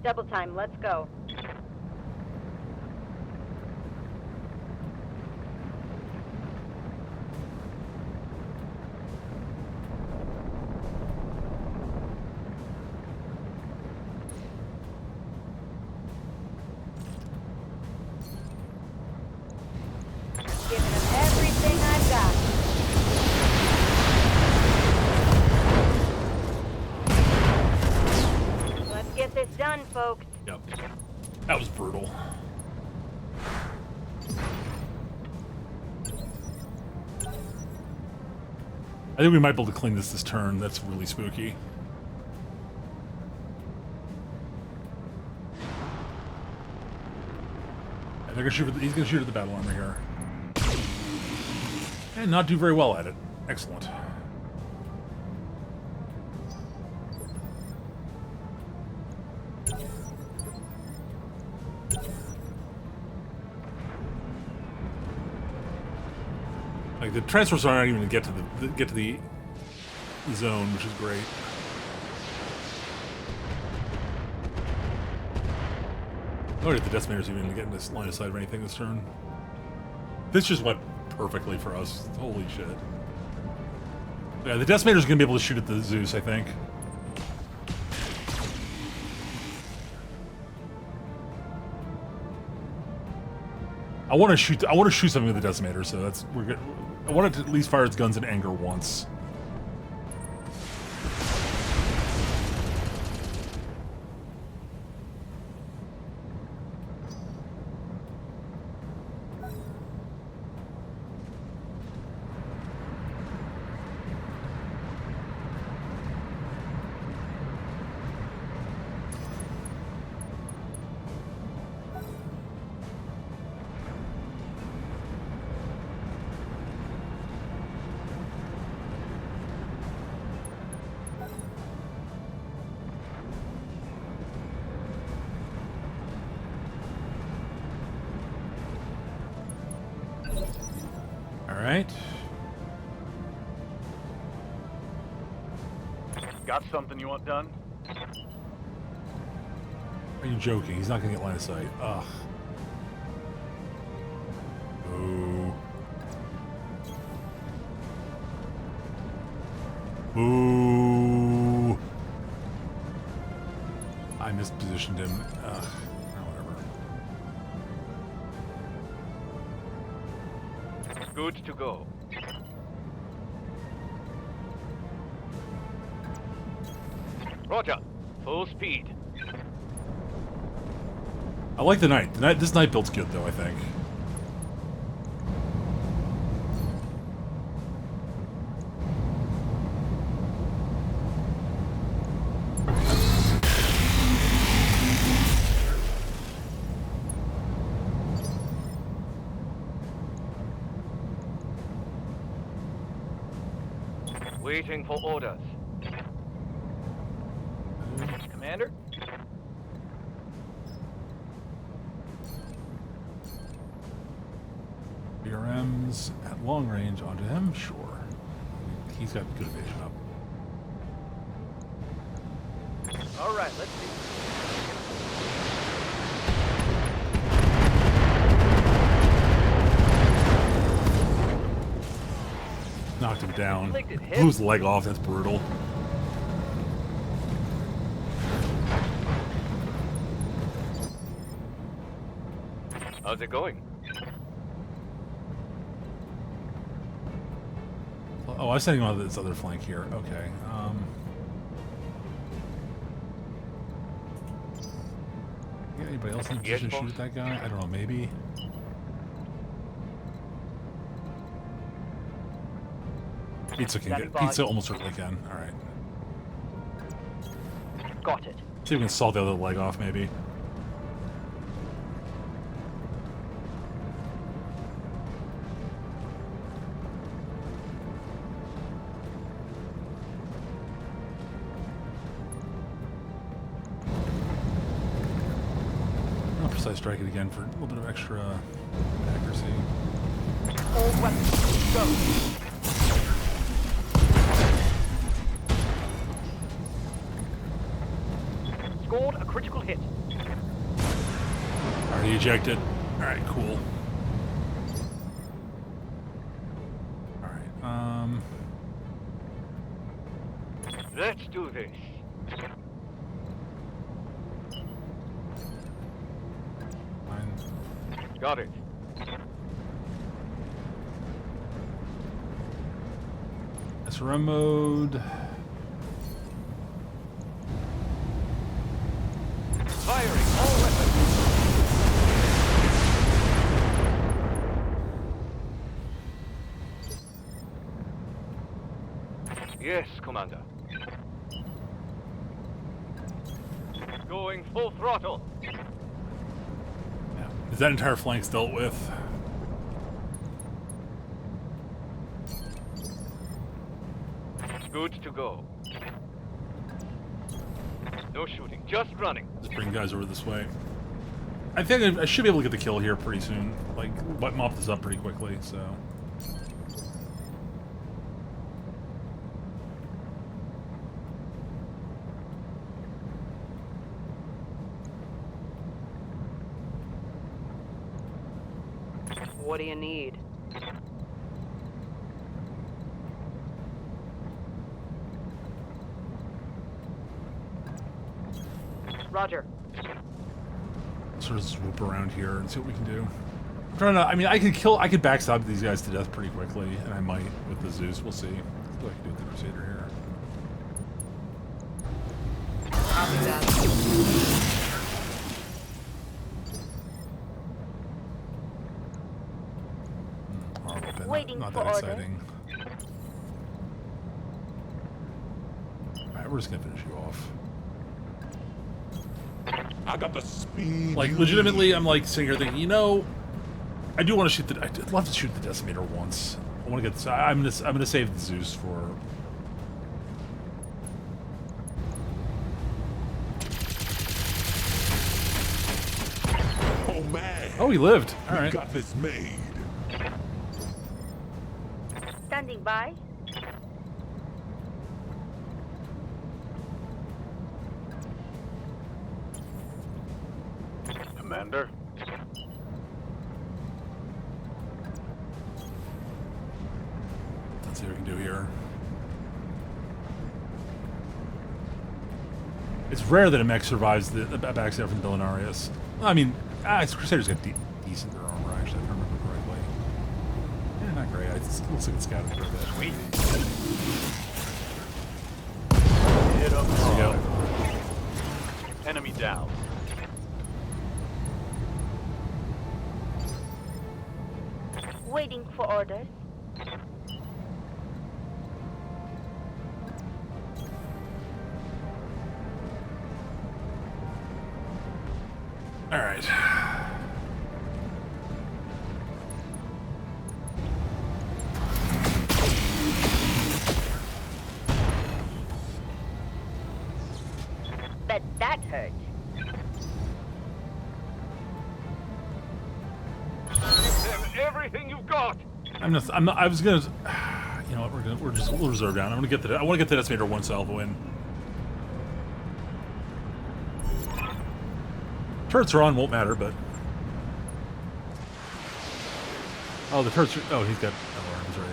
Double time, let's go. Giving them everything I've got. Let's get this done, folks. Yep. That was brutal. I think we might be able to clean this turn. That's really spooky. They're gonna shoot. He's gonna shoot at the battle armor here, and not do very well at it. Excellent. Like the transfers aren't even get to the zone, which is great. I wonder if the decimators even get in this line of sight of anything this turn. This just went perfectly for us. Holy shit. Yeah, the decimator's gonna be able to shoot at the Zeus, I think. I want to shoot something with the decimator, so that's we're good. I want it to at least fire its guns in anger once. Alright. Got something you want done? Are you joking? He's not gonna get line of sight. Ugh. Boo. Boo. I mispositioned him. Ugh. Whatever. Good to go. Roger. Full speed. I like the knight. This knight build's good though, I think. Waiting for orders. Commander? BRMs at long range onto him? Sure. He's got good evasion up. All right, let's see. Knocked him down. Inflicted hit. Blew his leg off. That's brutal. How's it going? Oh, I was sending him on this other flank here. Okay. Yeah, anybody else in a position to shoot at that guy? I don't know. Maybe. Pizza can get. Pizza almost certainly can. All right. Got it. See if we can saw the other leg off, maybe. multi strike it again for a little bit of extra accuracy. All weapons, go. Scored a critical hit. Already ejected. Alright, cool. Alright, Let's do this. fine. Got it. SRM mode. Firing all weapons. Yes, Commander. Going full throttle. Yeah. Is that entire flank's dealt with? Good to go. No shooting, just running. Just bring guys over this way. I think I should be able to get the kill here pretty soon. Like, mop this up pretty quickly, so... What do you need? Roger. Sort of swoop around here and see what we can do. I'm trying to, I mean, I could backstab these guys to death pretty quickly, and I might with the Zeus. We'll see. What I can do with the Crusader here. Copy that. Horrible, Waiting not for that order. exciting. Alright, we're just gonna finish you off. I got the speed. Like, you legitimately, need. I'm like sitting here thinking, you know, I do want to shoot the. I'd love to shoot the Decimator once. I want to get. I'm gonna save the Zeus for. Oh man. Oh, he lived. All We right. got this made. Standing by. Commander. Let's see what we can do here. It's rare that a mech survives the backstab from Villanarius. Well, I mean, Crusaders got decent their armor, actually, if I remember correctly. Yeah, not great. It looks like it's scattered for a bit. Sweet. Hit up. There we go. Enemy down. Waiting for orders. All right. Bet that hurt. Give them everything you've got. I was gonna. You know what? We'll reserve down. I want to get the Decimator one salvo in. Turrets are on, won't matter, but. Oh, the turrets. Oh, he's got arms, right?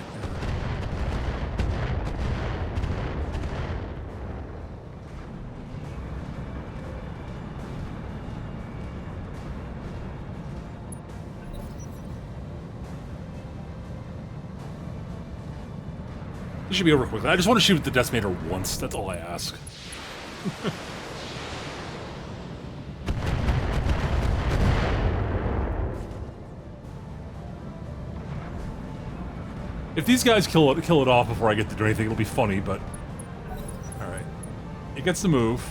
This should be over quickly. I just want to shoot the Decimator once. That's all I ask. If these guys kill it off before I get to do anything, it'll be funny, but... Alright. It gets the move.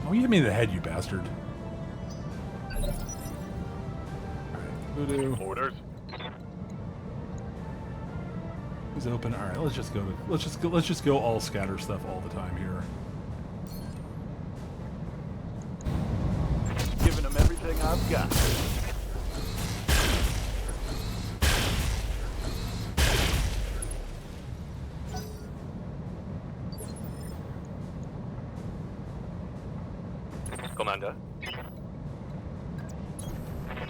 Oh, you hit me in the head, you bastard. Alright. Voodoo. Orders. He's open. All right, let's just go all scatter stuff all the time here. Giving them everything I've got. Commander.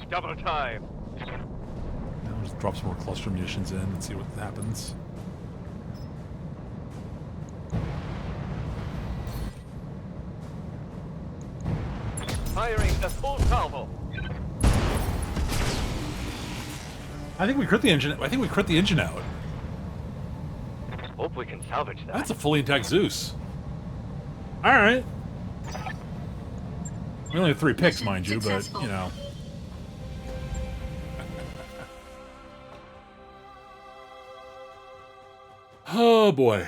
Double time. Now just drop some more cluster munitions in and see what happens. Firing a full salvo. I think we crit the engine. I think we crit the engine out. Hope we can salvage that. That's a fully intact Zeus. All right. We only have 3 picks, mind you, but you know. Oh boy.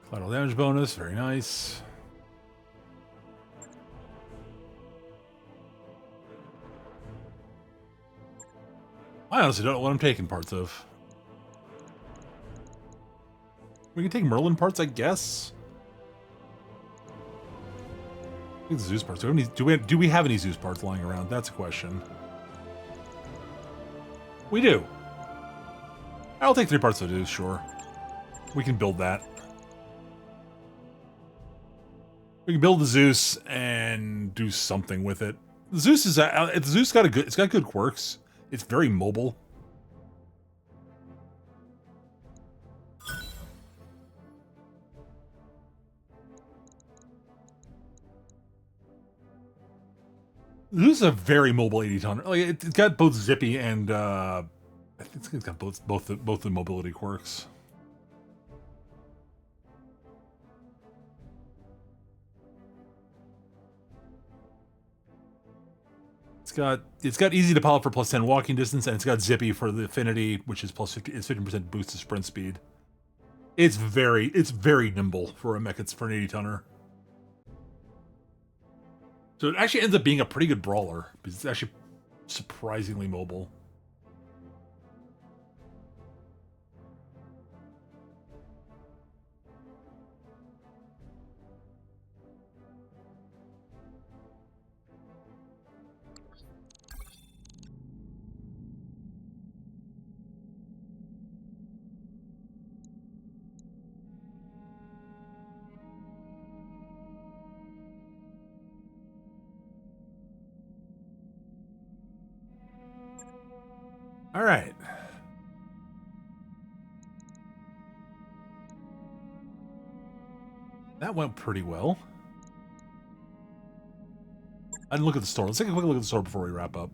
Collateral damage bonus, very nice. I honestly don't know what I'm taking parts of. We can take Merlin parts, I guess. I think the Zeus parts. Do we have any Zeus parts lying around? That's a question. We do. I'll take 3 parts of Zeus, sure. We can build that. We can build the Zeus and do something with it. The Zeus is Zeus got it's got good quirks. It's very mobile. Zeus is a very mobile 80-ton. Like it's got both zippy and I think it's got both the mobility quirks. It's got easy to pilot for +10 walking distance, and it's got zippy for the affinity, which is is 15% boost to sprint speed. It's very nimble for a mech. It's for an 80-tonner. So it actually ends up being a pretty good brawler because it's actually surprisingly mobile. All right. That went pretty well. I didn't look at the store. Let's take a quick look at the store before we wrap up.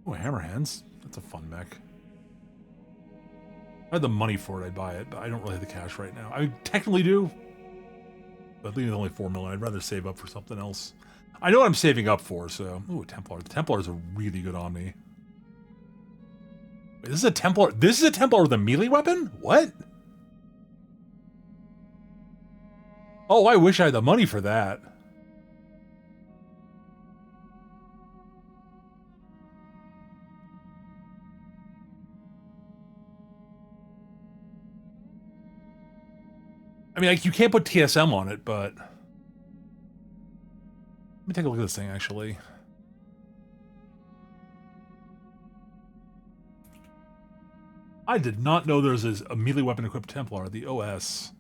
Oh, Hammerhands. That's a fun mech. If I had the money for it, I'd buy it, but I don't really have the cash right now. I technically do, but leaving only 4 million. I'd rather save up for something else. I know what I'm saving up for, so... Ooh, Templar. The Templar is a really good Omni. Wait, this is a Templar... This is a Templar with a melee weapon? What? Oh, I wish I had the money for that. I mean, like, you can't put TSM on it, but... Let me take a look at this thing, actually. I did not know there's a melee weapon equipped Templar, the OS.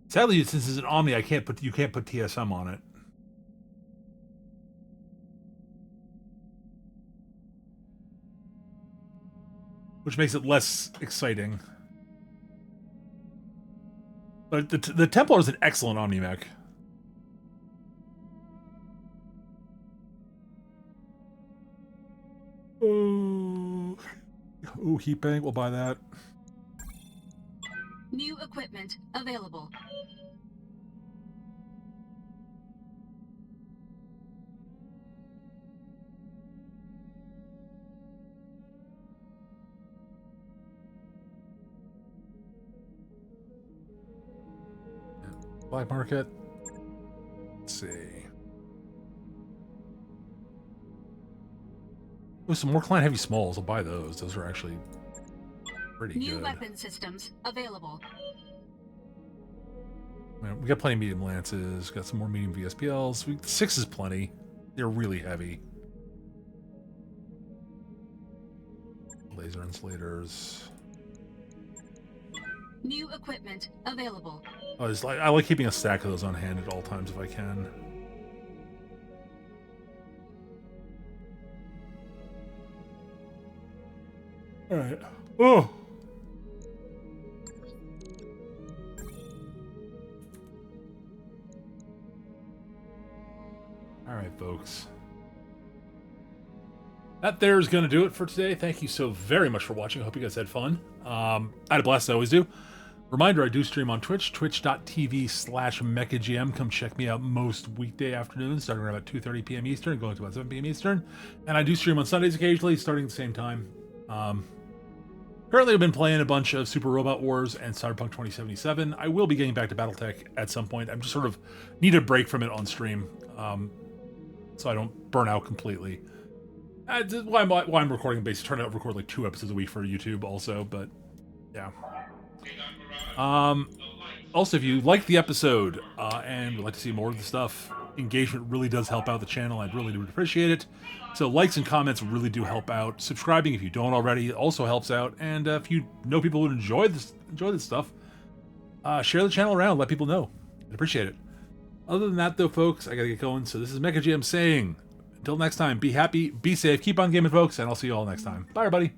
Sadly, since it's an Omni, you can't put TSM on it. Which makes it less exciting. But the Templar is an excellent Omni mech. Oh, Ooh, heat bank. We'll buy that. New equipment available. Black market. Let's see. Oh, some more client heavy smalls. I'll buy those. Those are actually pretty New good. weapon systems available. We got plenty of medium lances. Got some more medium VSPLs. 6 is plenty. They're really heavy. Laser insulators. New equipment available. I like keeping a stack of those on hand at all times if I can. All right. Oh. All right, folks. That there is going to do it for today. Thank you so very much for watching. I hope you guys had fun. I had a blast, I always do. Reminder, I do stream on Twitch, twitch.tv/MechaGM. Come check me out most weekday afternoons, starting around about 2:30 p.m. Eastern, going to about 7 p.m. Eastern. And I do stream on Sundays occasionally, starting at the same time. Currently, I've been playing a bunch of Super Robot Wars and Cyberpunk 2077. I will be getting back to BattleTech at some point. I'm just sort of need a break from it on stream, so I don't burn out completely. Why I'm recording basically trying to record like 2 episodes a week for YouTube also, but yeah. Also, if you liked the episode and would like to see more of the stuff, engagement really does help out the channel. I'd really do appreciate it. So likes and comments really do help out. Subscribing, if you don't already, also helps out. And if you know people who enjoy this stuff, share the channel around. Let people know. I'd appreciate it. Other than that, though, folks, I gotta get going. So this is Mecha GM saying, until next time, be happy, be safe, keep on gaming, folks, and I'll see you all next time. Bye, everybody.